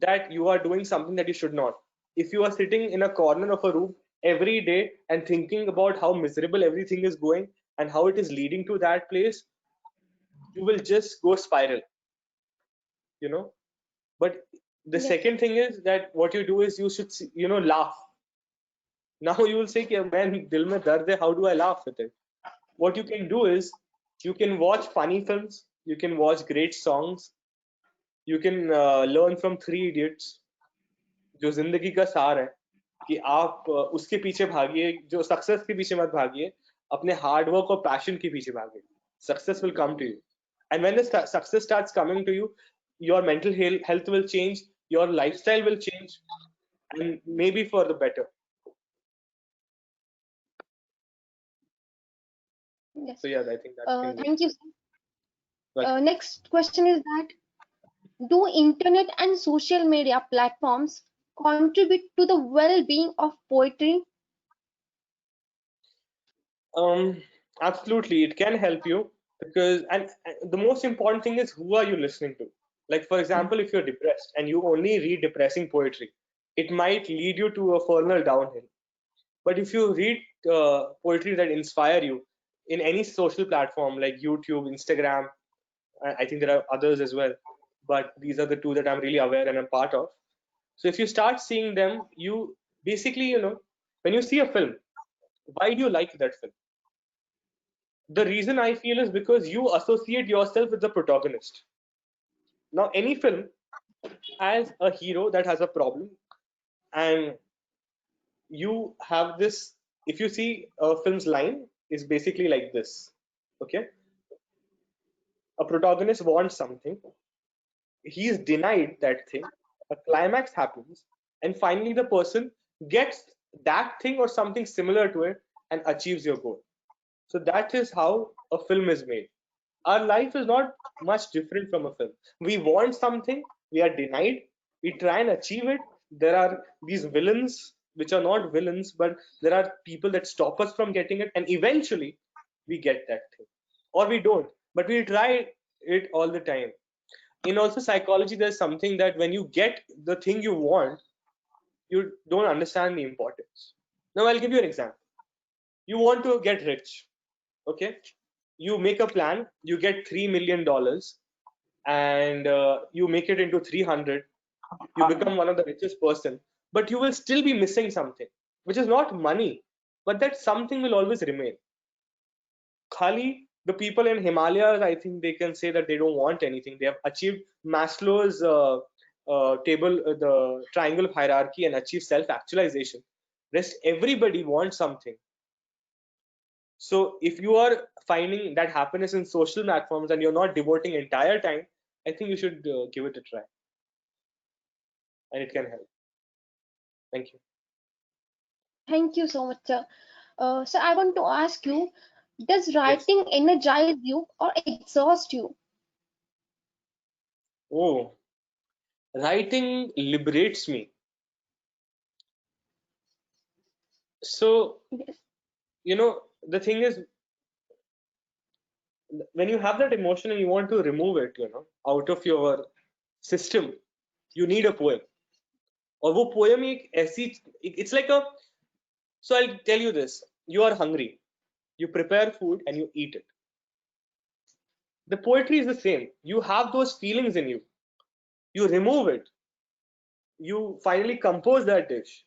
that you are doing something that you should not. If you are sitting in a corner of a room every day and thinking about how miserable everything is going and how it is leading to that place, you will just go spiral, you know. But the Yes. second thing is that what you do is you should, laugh. Now you will say, man, dil mein dard hai, how do I laugh with it? What you can do is you can watch funny films, you can watch great songs, you can learn from Three Idiots, जो जिंदगी का सार है कि आप उसके पीछे भागिए, जो सक्सेस के पीछे मत भागिए, अपने हार्ड वर्क और पैशन के पीछे भागिए. Success will come to you, and when the success starts coming to you, your mental health will change, your lifestyle will change, and maybe for the better. Yes. So yeah, I think that can be. Thank you, sir. Welcome. Next question is that do internet and social media platforms contribute to the well-being of poetry? Absolutely, it can help you because, and the most important thing is who are you listening to. Like for example, if you're depressed and you only read depressing poetry, it might lead you to a further downhill. But if you read poetry that inspire you in any social platform like YouTube, Instagram, I think there are others as well, but these are the two that I'm really aware and I'm part of. So if you start seeing them, you basically, when you see a film, why do you like that film? The reason I feel is because you associate yourself with the protagonist. Now, any film has a hero that has a problem, and you have this. If you see a film's line, is basically like this. Okay, a protagonist wants something, he is denied that thing, a climax happens, and finally the person gets that thing or something similar to it and achieves your goal. So that is how a film is made. Our life is not much different from a film. We want something, we are denied, we try and achieve it. There are these villains, which are not villains, but there are people that stop us from getting it, and eventually we get that thing. Or we don't, but we try it all the time. In also psychology, there's something that when you get the thing you want, you don't understand the importance. Now, I'll give you an example. You want to get rich, okay? You make a plan, you get $3 million, and you make it into 300. You become one of the richest person, but you will still be missing something, which is not money, but that something will always remain. Khali, the people in Himalayas, I think they can say that they don't want anything. They have achieved Maslow's the triangle of hierarchy, and achieved self-actualization. Rest everybody wants something. So if you are finding that happiness in social platforms and you're not devoting entire time, I think you should give it a try, and it can help. Thank you. Thank you so much, sir. So I want to ask you, does Yes. writing energize you or exhaust you? Oh, writing liberates me. So, Yes. the thing is, when you have that emotion and you want to remove it, out of your system, you need a poem. और वो poem एक ऐसी, it's like a, so I'll tell you this: you are hungry, you prepare food and you eat it. The poetry is the same. You have those feelings in you, you remove it, you finally compose that dish.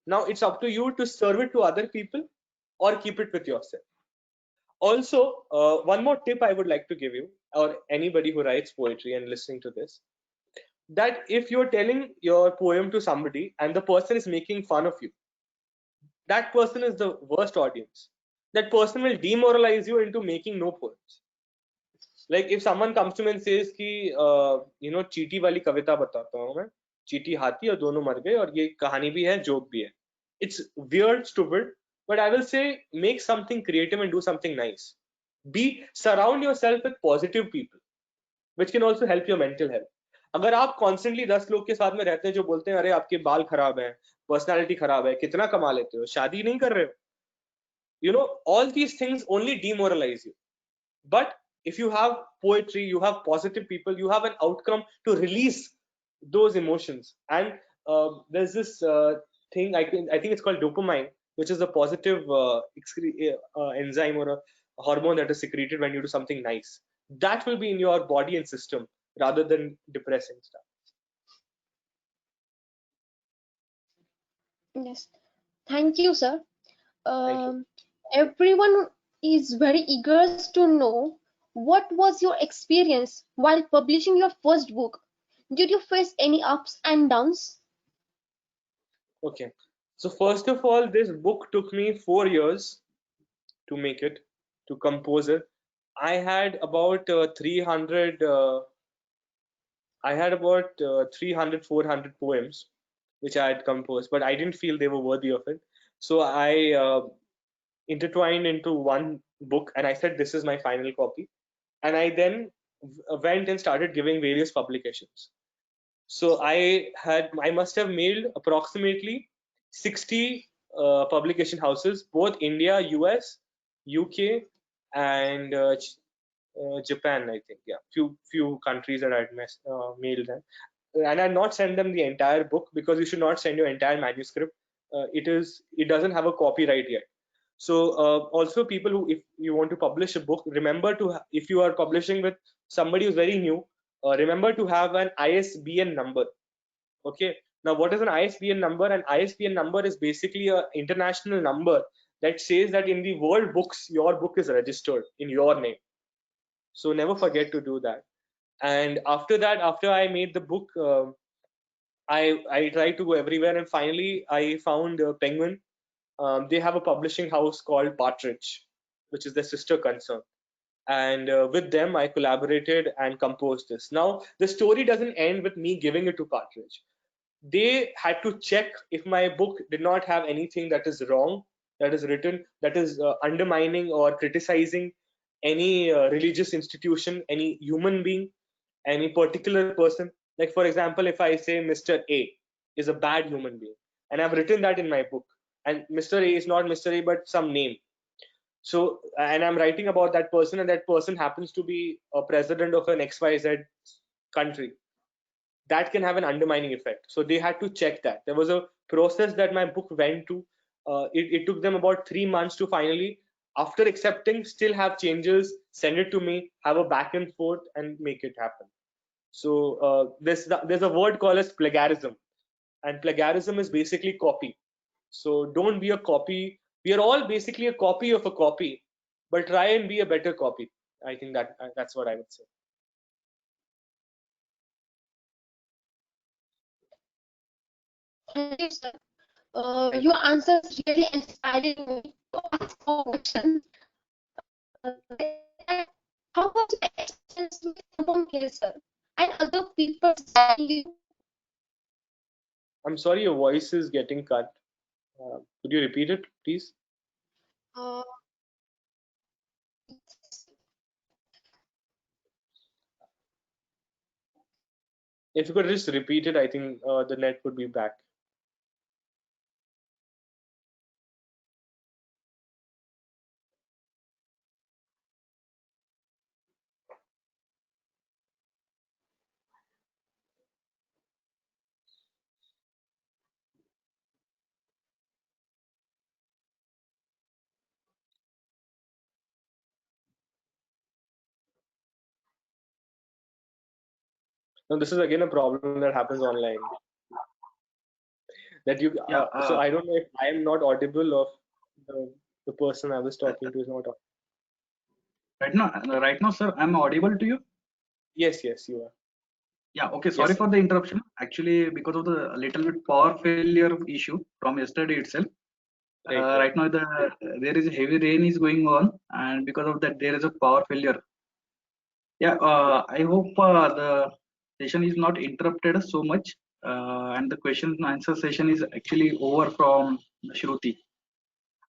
Now it's up to you to serve it to other people or keep it with yourself. Also, one more tip I would like to give you, or anybody who writes poetry and listening to this, that if you're telling your poem to somebody and the person is making fun of you, that person is the worst audience. That person will demoralize you into making no poems. Like if someone comes to me and says कि चीटी वाली कविता बताता हूँ मैं, चीटी हाथी और दोनों मर गए और ये कहानी भी है, जोक भी है. It's weird, stupid, but I will say make something creative and do something nice. Surround yourself with positive people, which can also help your mental health. अगर आप constantly 10 लोग के साथ में रहते हैं जो बोलते हैं अरे आपके बाल खराब हैं, पर्सनालिटी खराब है, कितना कमा लेते हो, शादी नहीं कर रहे हो, all these things only demoralize you. But if you have poetry, you have positive people, you have an outcome to release those emotions. And there's this thing, I think it's called dopamine, which is a positive enzyme or a hormone that is secreted when you do something nice. That will be in your body and system rather than depressing stuff. Yes. Thank you, sir. Thank you. Everyone is very eager to know what was your experience while publishing your first book. Did you face any ups and downs? Okay. So first of all, this book took me 4 years to make it, to compose it. I had about 300 400 poems which I had composed, but I didn't feel they were worthy of it. So I intertwined into one book and I said, this is my final copy. And I then went and started giving various publications. So I must have mailed approximately 60 publication houses, both India, US, UK, and Japan, I think. Yeah, few countries that I'd mailed them, and I'd not send them the entire book because you should not send your entire manuscript. It doesn't have a copyright yet. So also people who, if you want to publish a book, remember to if you are publishing with somebody who's very new, remember to have an ISBN number. Okay. Now, what is an ISBN number? An ISBN number is basically an international number that says that in the world books, your book is registered in your name. So never forget to do that. And after that, after I made the book, I tried to go everywhere, and finally I found Penguin. They have a publishing house called Partridge, which is their sister concern. And with them, I collaborated and composed this. Now, the story doesn't end with me giving it to Partridge. They had to check if my book did not have anything that is wrong, that is written, that is undermining or criticizing any religious institution, any human being, any particular person. Like, for example, if I say Mr. A is a bad human being, and I've written that in my book, and Mr. A is not Mr. A, but some name. So, and I'm writing about that person, and that person happens to be a president of an XYZ country. That can have an undermining effect. So they had to check that. There was a process that my book went to. It took them about 3 months to finally, after accepting, still have changes, send it to me, have a back and forth, and make it happen. So there's a word called as plagiarism, and plagiarism is basically copy. So don't be a copy. We are all basically a copy of a copy, but try and be a better copy. I think that's what I would say. Thank you, sir. Your answers really inspiring me to ask more questions. Uh, how was your experience with Shubham Hill, sir, and other people that you? I'm sorry, your voice is getting cut. Could you repeat it, please? Uh, If you could just repeat it, I think the net would be back. Now this is again a problem that happens online. That you Yeah, so I don't know if I am not audible of the person I was talking to is not audible. right now, sir, I'm audible to you. Yes, yes, you are. Yeah, okay. Yes, Sorry sir. for the interruption. Actually, because of the little bit power failure issue from yesterday itself, Right. right now there is heavy rain is going on, and because of that there is a power failure. Yeah, I hope the session is not interrupted so much, and the question and answer session is actually over from Shruti.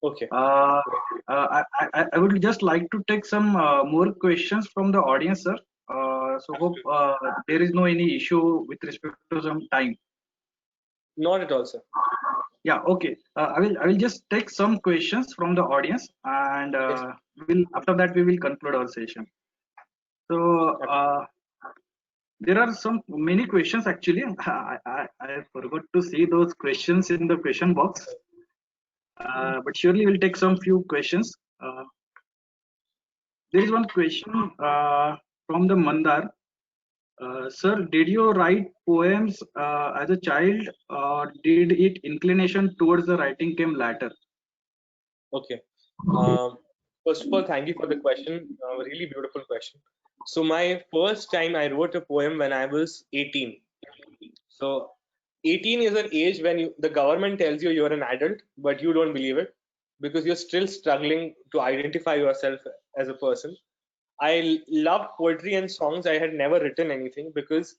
Okay. I would just like to take some more questions from the audience, sir. So hope there is no any issue with respect to some time. Not at all, sir. Yeah, okay. I will just take some questions from the audience, and Yes. we'll after that we will conclude our session. So there are some many questions actually. I forgot to see those questions in the question box, but surely we'll take some few questions. There is one question from the Mandar. Sir, did you write poems as a child, or did it inclination towards the writing came later? Okay. First of all, thank you for the question. Really beautiful question. So my first time I wrote a poem when I was 18. So 18 is an age when the government tells you you're an adult, but you don't believe it because you're still struggling to identify yourself as a person. I loved poetry and songs. I had never written anything because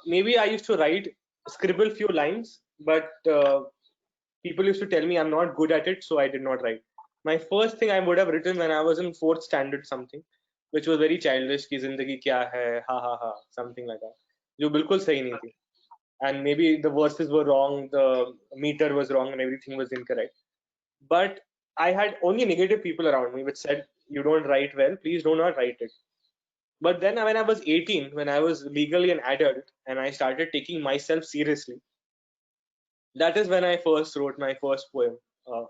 maybe I used to scribble few lines, but people used to tell me I'm not good at it, so I did not write. My first thing I would have written when I was in fourth standard something, which was very childish, ki zindagi kya hai, ha ha ha, something like that. जो बिल्कुल सही नहीं थी. And maybe the verses were wrong, the meter was wrong, and everything was incorrect. But I had only negative people around me which said, "You don't write well. Please do not write it." But then when I was 18, when I was legally an adult, and I started taking myself seriously, that is when I first wrote my first poem,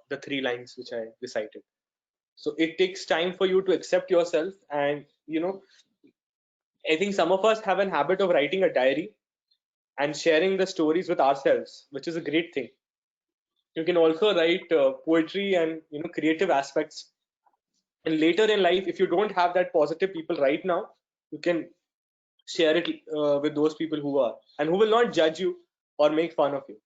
the 3 lines which I recited. So it takes time for you to accept yourself, and I think some of us have a habit of writing a diary and sharing the stories with ourselves, which is a great thing. You can also write poetry and creative aspects, and later in life, if you don't have that positive people right now, you can share it with those people who are and who will not judge you or make fun of you.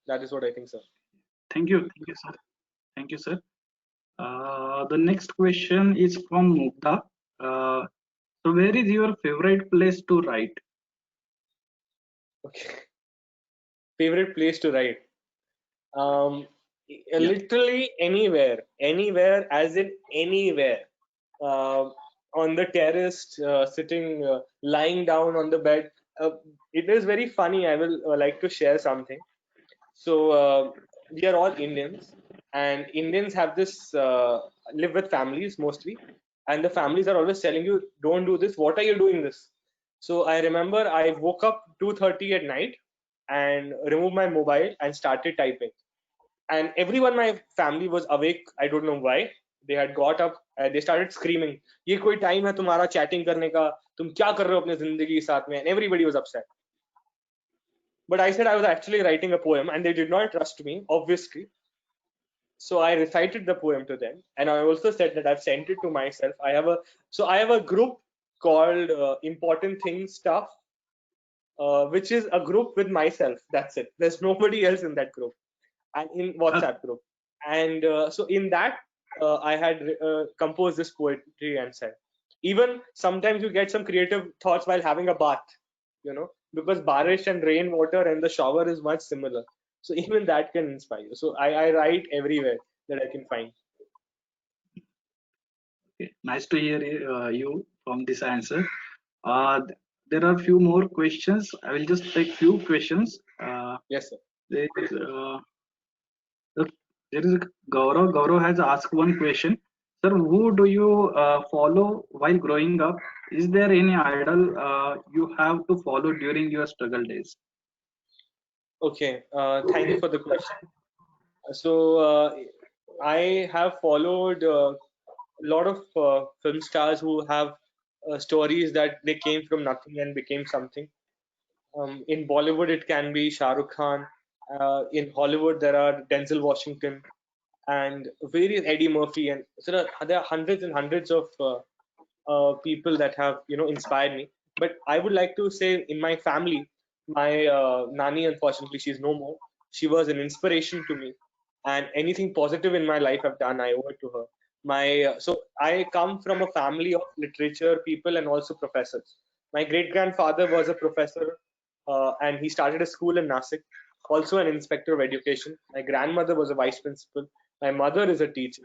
That is what I think, sir. Thank you, sir. Thank you, sir. The next question is from Mukta. So where is your favorite place to write? Okay. Favorite place to write? Yeah. Literally anywhere, as in anywhere. On the terrace, sitting, lying down on the bed. It is very funny. I will like to share something. So we are all Indians, and Indians have this live with families mostly, and the families are always telling you, "Don't do this. What are you doing this?" So I remember I woke up 2:30 at night and removed my mobile and started typing. And everyone in my family was awake. I don't know why. They had got up and they started screaming, "ये कोई time है तुम्हारा chatting करने का? तुम क्या कर रहे हो अपने जिंदगी के साथ में?" And everybody was upset. But I said I was actually writing a poem, and they did not trust me, obviously. So I recited the poem to them, and I also said that I've sent it to myself. I have a group called Important Things Stuff, which is a group with myself. That's it. There's nobody else in that group, and in WhatsApp group. And so in that, I had composed this poetry and said. Even sometimes you get some creative thoughts while having a bath, because barish and rainwater and the shower is much similar. So even that can inspire you. So I write everywhere that I can find. Okay. Nice to hear you from this answer. There are few more questions. I will just take few questions. Yes, sir. There is, there is Gaurav. Gaurav has asked one question. Sir, who do you follow while growing up? Is there any idol you have to follow during your struggle days? Okay. Thank you for the question. So I have followed lot of film stars who have stories that they came from nothing and became something. In Bollywood, it can be Shah Rukh Khan. In Hollywood, there are Denzel Washington and various Eddie Murphy, and so there are hundreds and hundreds of people that have inspired me. But I would like to say, in my family, my nani, unfortunately, she's no more. She was an inspiration to me, and anything positive in my life I've done, I owe it to her. So I come from a family of literature people and also professors. My great grandfather was a professor, and he started a school in Nasik, also an inspector of education. My grandmother was a vice principal. My mother is a teacher,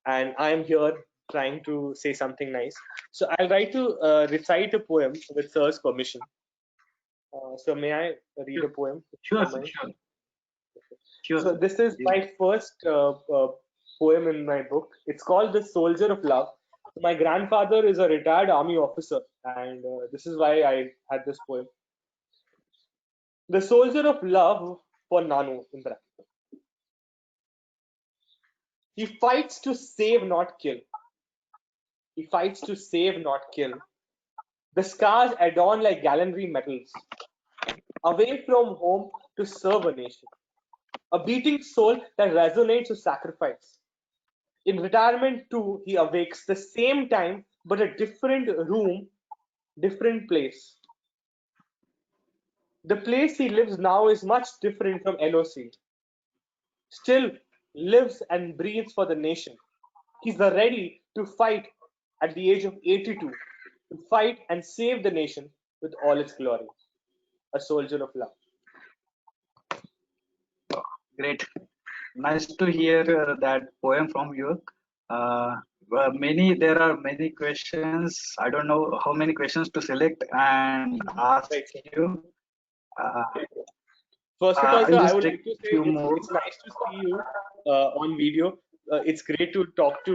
and I am here trying to say something nice. So I'll try to recite a poem with sir's permission. So may I read a poem? if you Sure, don't sir, mind? sure, sure, So sir. this is my first poem in my book. It's called "The Soldier of Love." My grandfather is a retired army officer, and this is why I had this poem. The Soldier of Love for Nanu in bracket. He fights to save, not kill. He fights to save, not kill. The scars adorn like gallantry medals. Away from home to serve a nation. A beating soul that resonates with sacrifice. In retirement, too, he awakes the same time, but a different room, different place. The place he lives now is much different from LOC. Still lives and breathes for the nation. He's ready to fight at the age of 82, to fight and save the nation with all its glory. A soldier of love. Great. Nice to hear that poem from you. Uh, there are many questions. I don't know how many questions to select and ask Right. you. Uh, First of all, I'll sir, I just would take like to say few more. it's nice to see you on video. It's great to talk to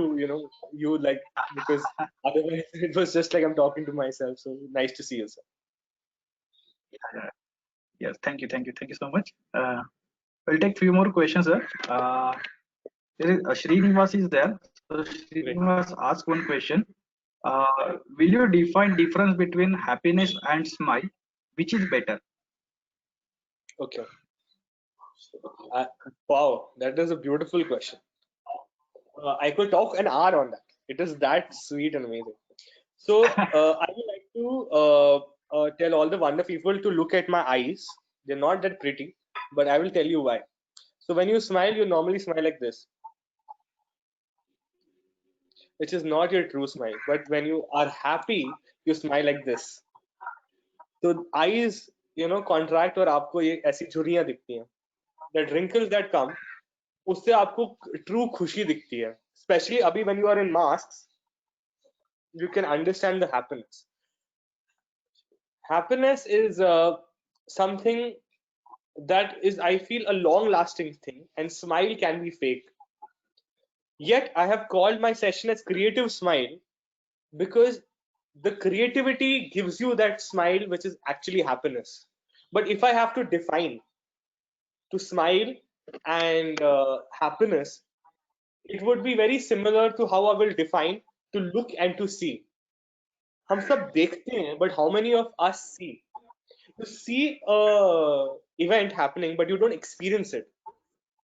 you like because otherwise it was just like I'm talking to myself. So nice to see you, sir. Yes, thank you so much. We'll take few more questions, sir. There is Srinivas is there. So Great. Srinivas asked one question. Will you define difference between happiness and smile? Which is better? Okay. Uh, wow, that is a beautiful question. I could talk an hour on that. It is that sweet and amazing. So I would like to tell all the wonder people to look at my eyes. They're not that pretty, but I will tell you why. So when you smile, you normally smile like this, which is not your true smile. But when you are happy, you smile like this. So eyes, contract और आपको ये ऐसी झुर्रियां दिखती हैं. That wrinkles that come, उससे आपको true खुशी दिखती है. Especially अभी when you are in masks, you can understand the happiness. Happiness is something that is, I feel, a long lasting thing, and smile can be fake. Yet I have called my session as Creative Smile because the creativity gives you that smile which is actually happiness. But if I have to define to smile and happiness, it would be very similar to how I will define to look and to see. हम सब देखते हैं, but how many of us see? You see a event happening, but you don't experience it.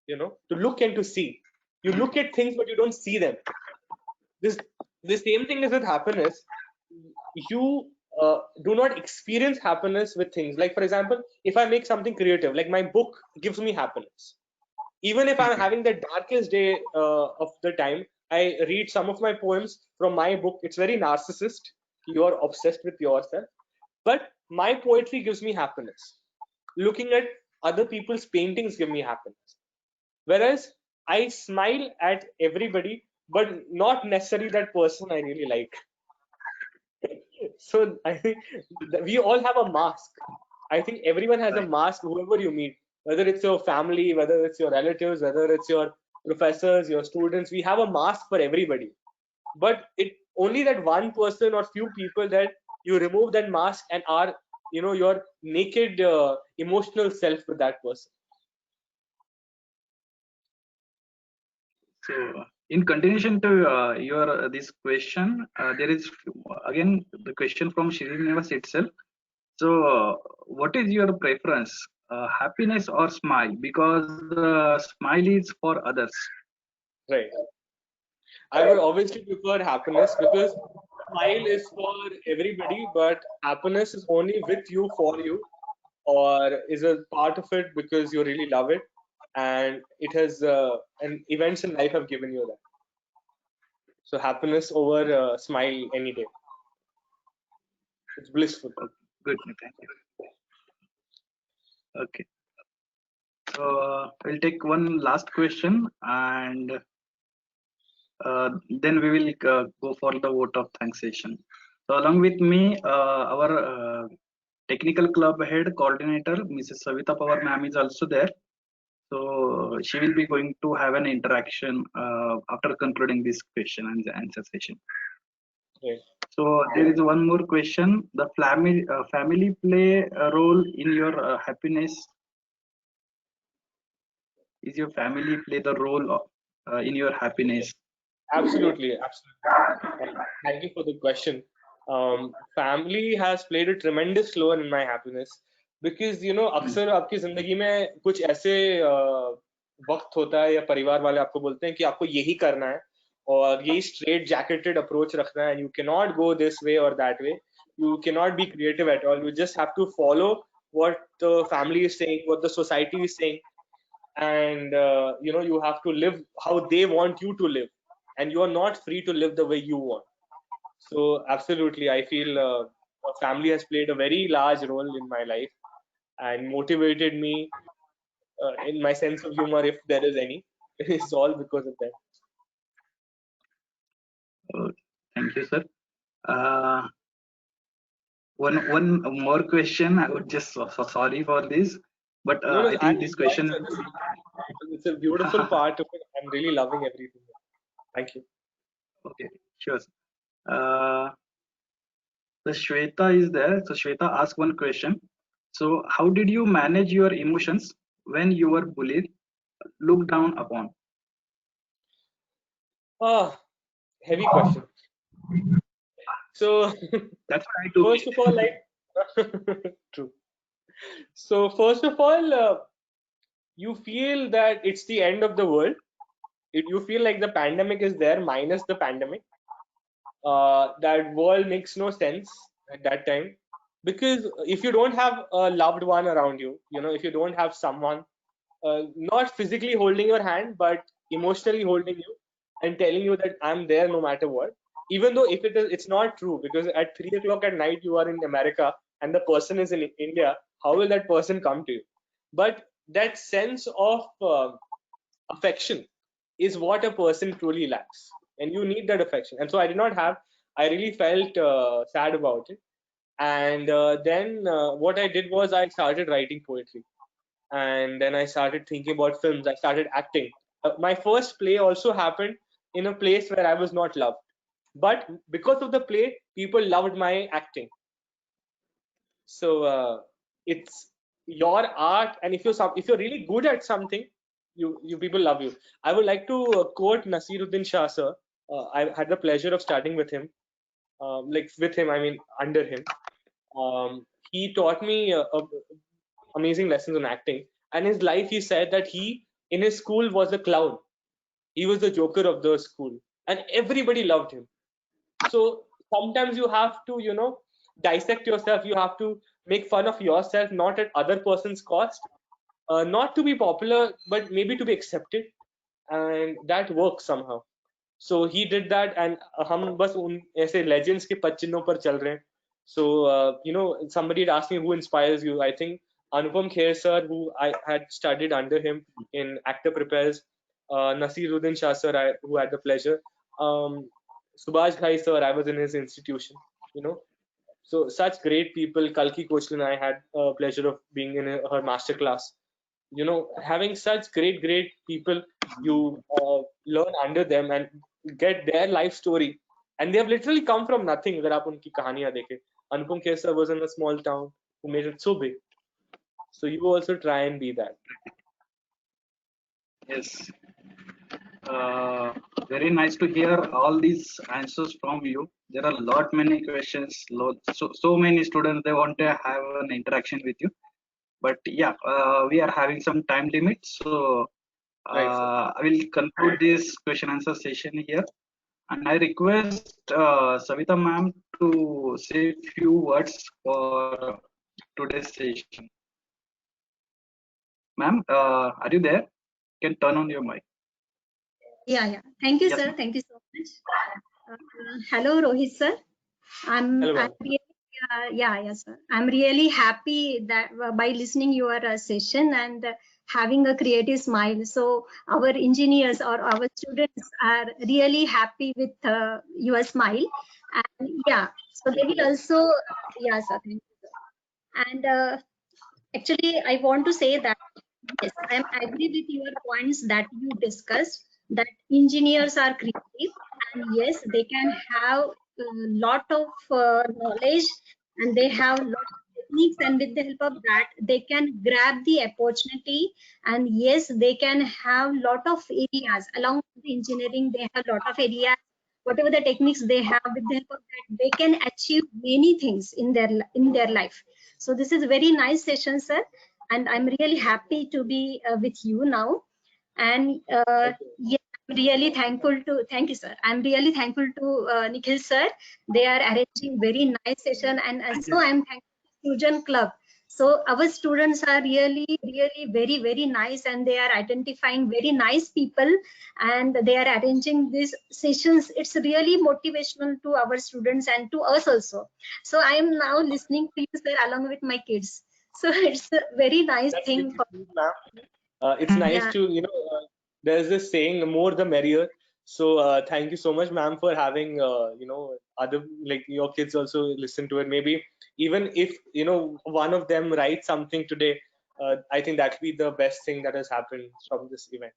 To look and to see. You look at things, but you don't see them. The same thing is with happiness. You do not experience happiness with things. Like, for example, if I make something creative, like my book gives me happiness. Even if I'm having the darkest day of the time, I read some of my poems from my book. It's very narcissist. You're obsessed with yourself. But my poetry gives me happiness. Looking at other people's paintings give me happiness. Whereas I smile at everybody, but not necessarily that person I really like. So I think we all have a mask. I think everyone has a mask, whoever you meet, whether it's your family, whether it's your relatives, whether it's your professors, your students, we have a mask for everybody. But it only that one person or few people that you remove that mask and are, your naked emotional self with that person. So In continuation to your this question, there is again the question from Srinivas itself. So, what is your preference, happiness or smile? Because smile is for others. Right. I would obviously prefer happiness because smile is for everybody, but happiness is only with you for you, or is a part of it because you really love it, and it has and events in life have given you that. So happiness over smile any day. It's blissful. Good, thank you. Okay, so we'll take one last question, and then we will go for the vote of thanks session. So, along with me, our technical club head coordinator, Mrs. Savita Pawar ma'am, is also there. So she will be going to have an interaction after concluding this question and answer session. Right. So there is one more question. The family play a role in your happiness. Is your family play the role in your happiness? Absolutely, absolutely. And thank you for the question. Family has played a tremendous role in my happiness because अक्सर आपकी जिंदगी में कुछ ऐसे वक्त होता है या परिवार वाले आपको बोलते हैं कि आपको यही करना है और यही straight jacketed approach रखना है, and you cannot go this way or that way. You cannot be creative at all. You just have to follow what the family is saying, what the society is saying, and you have to live how they want you to live, and you are not free to live the way you want. So absolutely, I feel family has played a very large role in my life and motivated me in my sense of humor, if there is any. It's all because of them. Thank you, sir. One more question. I would just sorry for this, but No, I think this question. It's a beautiful part of it. I'm really loving everything. Thank you. Okay, sure. The Shweta is there. So Shweta asked one question. So how did you manage your emotions when you were bullied, looked down upon? Heavy question. So That's what I took. first of all, true. So first of all, you feel that it's the end of the world. You feel like the pandemic is there minus the pandemic. That world makes no sense at that time, because if you don't have a loved one around you, if you don't have someone not physically holding your hand but emotionally holding you and telling you that I'm there no matter what, even though if it's not true, because at 3 o'clock at night you are in America and the person is in India, how will that person come to you? But that sense of affection is what a person truly lacks, and you need that affection. And so I did not have. I really felt sad about it, and then what I did was I started writing poetry, and then I started thinking about films. I started acting. My first play also happened in a place where I was not loved, but because of the play, people loved my acting. So it's your art, and if you're really good at something, you people love you. I would like to quote Nasiruddin Shah sir. I had the pleasure of studying with him, like with him, I mean under him. He taught me amazing lessons on acting. And his life, he said that he in his school was a clown. He was the joker of the school, and everybody loved him. So sometimes you have to dissect yourself. You have to make fun of yourself, not at other person's cost, not to be popular but maybe to be accepted, and that works somehow. So he did that, and हम बस उन ऐसे legends के पद चिन्हों पर चल रहे हैं. So somebody had asked me who inspires you. I think Anupam Kher sir, who I had studied under him in Actor Prepares, Nasiruddin Shah sir, who had the pleasure, Subhash Ghai sir, I was in his institution, so such great people. Kalki Kochlin, I had pleasure of being in her master class. Having such great people, you learn under them and get their life story, and they have literally come from nothing. अगर आप उनकी कहानियां देखें, Anupam Kher sir was in a small town who made it so big. So you also try and be that. Yes. Uh, very nice to hear all these answers from you. There are many questions, so many students they want to have an interaction with you. But yeah, we are having some time limit, so Right, sir. I will conclude this question answer session here, and I request Savita ma'am to say few words for today's session. Ma'am, are you there? You can turn on your mic. Yeah. Thank you, Yes, sir. ma'am. Thank you so much. Hello, Rohit sir. Hello, I'm ma'am. really, yes, sir. I'm really happy that by listening your session and having a creative smile. So our engineers or our students are really happy with your smile, and yeah, so they will also, yeah, sir. Thank you, sir. And actually, I want to say that yes, I agree with your points that you discussed, that engineers are creative, and yes, they can have a lot of knowledge, and they have lot of techniques, and with the help of that they can grab the opportunity, and yes, they can have lot of areas along with the engineering. They have lot of areas, whatever the techniques they have, with the help of that they can achieve many things in their life. So this is very nice session, sir, and I'm really happy to be with you now. And Thank you. yeah, I'm really thankful to, thank you, sir. I'm really thankful to Nikhil, sir. They are arranging very nice session, and also I'm thankful to Student Club. So our students are really very nice, and they are identifying very nice people, and they are arranging these sessions. It's really motivational to our students and to us also. So I am now listening to you, sir, along with my kids. So it's a very nice That's thing really for sweet, ma'am. It's nice yeah. to, there's this saying, more the merrier. So thank you so much, ma'am, for having, other, like, your kids also listen to it. Maybe even if, one of them writes something today, I think that'll be the best thing that has happened from this event.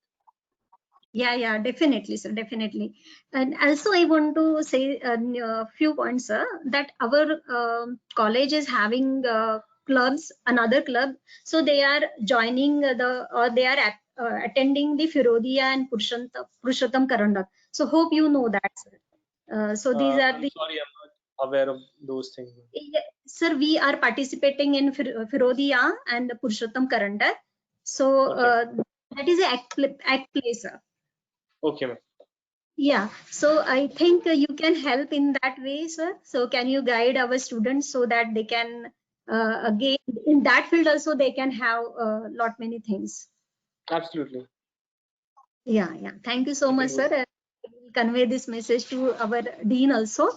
Yeah, definitely, sir, definitely. And also, I want to say a few points, sir, that our college is having clubs, another club. So they are joining they are attending the Firodia and Purushottam Karandak. So hope you know that, sir. So these are I'm the, sorry, I'm not aware of those things. yeah, sir, we are participating in Firodia and Purushottam Karandak. So Okay. that is a act play, sir. Okay, ma'am. Yeah, so I think you can help in that way, sir. So can you guide our students so that they can again in that field also they can have a lot many things. Absolutely. Yeah. Thank you so We can much, do sir. that. I will convey this message to our dean also.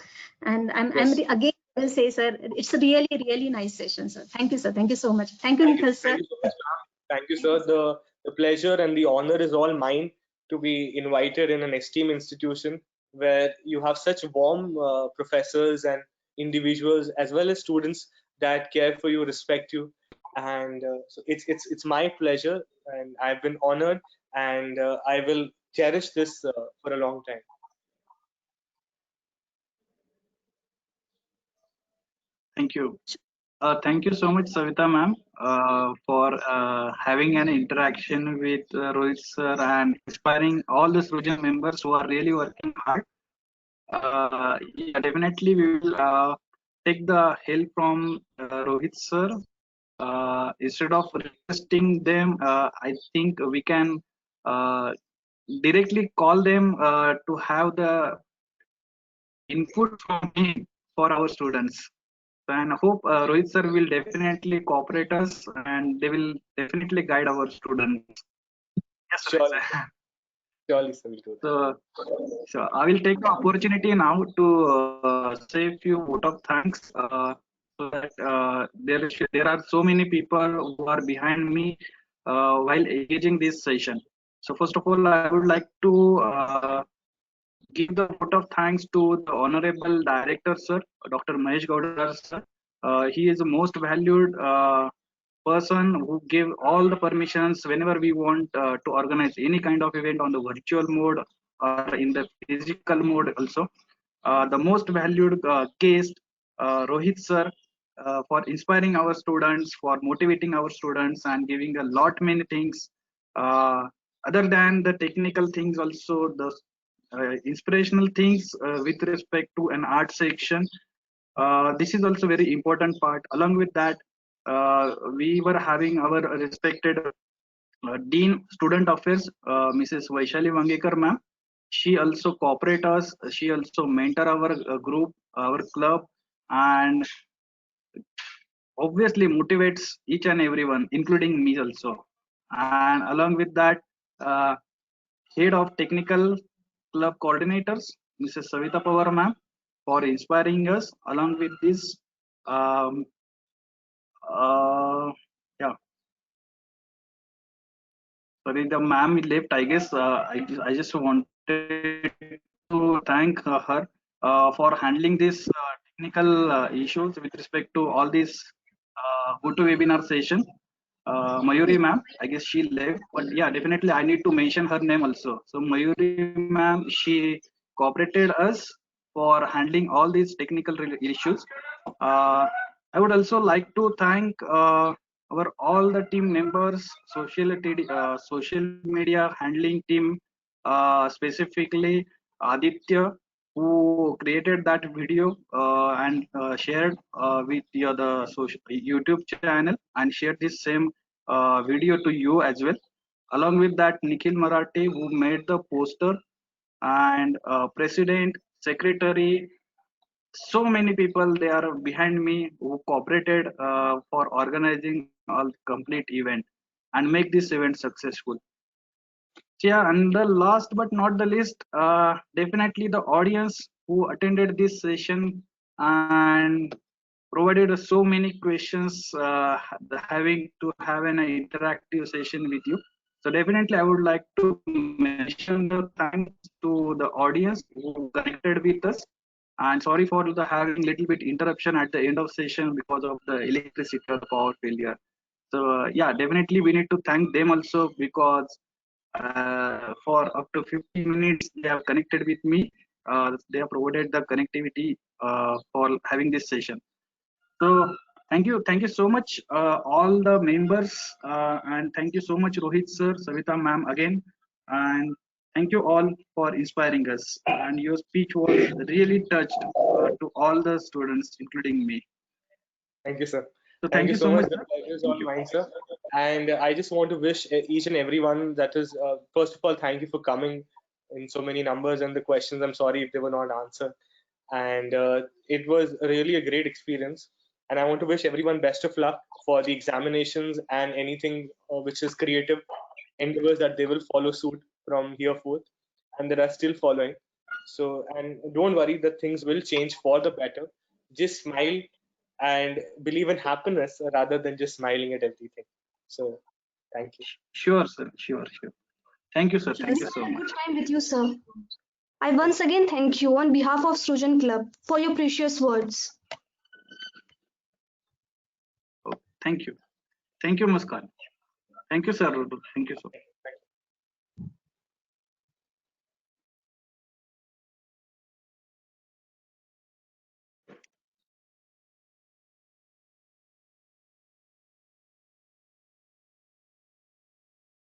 And Yes. again I will say, sir, it's a really nice session, sir. Thank you, sir. Thank you so much. Thank you, Nikhil, sir. Thank you so much, ma'am. Thank you, Thank sir. you, sir. The pleasure and the honor is all mine to be invited in an esteemed institution where you have such warm professors and individuals, as well as students that care for you, respect you, and so it's my pleasure, and I've been honored, and I will cherish this for a long time. Thank you. Thank you so much, Savita ma'am, for having an interaction with Rohit sir and inspiring all the Srujan members who are really working hard. Yeah, definitely we will take the help from Rohit sir. Instead of requesting them, I think we can uh, directly call them to have the input from him for our students. And I hope Rohit sir will definitely cooperate us and they will definitely guide our students. Yes, Rohit Surely, sir. surely, sir, we'll do that. So I will take the opportunity now to say a few vote of thanks. So that there are so many people who are behind me while engaging this session. So first of all, I would like to give the vote of thanks to the Honorable Director, sir, Dr. Mahesh Gowda, sir. He is the most valued person who give all the permissions whenever we want to organize any kind of event on the virtual mode or in the physical mode also. The most valued guest, Rohit sir, for inspiring our students, for motivating our students and giving a lot many things. Uh, Other than the technical things also, the inspirational things with respect to an art section. This is also very important part. Along with that, we were having our respected Dean Student Affairs, Mrs. Vaishali Wangekar ma'am. She also cooperate us. She also mentor our group, our club, and obviously motivates each and everyone, including me also. And along with that, head of technical club coordinators, Mrs. Savita Pawar ma'am, for inspiring us. Along with this, um, yeah, sorry, the ma'am left. I guess I just wanted to thank her for handling this technical issues with respect to all these GoToWebinar session. Mayuri ma'am, I guess she left, but yeah, definitely I need to mention her name also. So Mayuri ma'am, she cooperated us for handling all these technical issues. I would also like to thank our all the team members, social media handling team, specifically Aditya, who created that video and shared with the other social YouTube channel and shared this same video to you as well. Along with that, Nikhil Marathi, who made the poster, and president, secretary, so many people they are behind me who cooperated for organizing all complete event and make this event successful. Yeah, and the last but not the least, definitely the audience who attended this session and provided so many questions, having to have an interactive session with you. So definitely I would like to mention the thanks to the audience who connected with us. And sorry for the having little bit interruption at the end of session because of the electricity or power failure. So yeah, definitely we need to thank them also, because for up to 15 minutes they have connected with me. They have provided the connectivity for having this session. So thank you so much, all the members, and thank you so much, Rohit sir, Savita ma'am again, and thank you all for inspiring us. And your speech was really touched to all the students, including me. Thank you, sir. So Thank you so much. sir. The pleasure is Thank all you. mine, sir. And I just want to wish each and everyone that is, first of all, thank you for coming in so many numbers, and the questions, I'm sorry if they were not answered. And it was really a great experience. And I want to wish everyone best of luck for the examinations and anything which is creative endeavors that they will follow suit from here forth, and that are still following. So, and don't worry that things will change for the better. Just smile and believe in happiness rather than just smiling at everything. So, thank you. Sure, sir. Sure. Thank you, sir. Thank you It's so a much. good time with you, sir. I once again thank you on behalf of Srujan Club for your precious words. Oh, thank you. Thank you, Muskan. Thank you, sir. Thank you so much.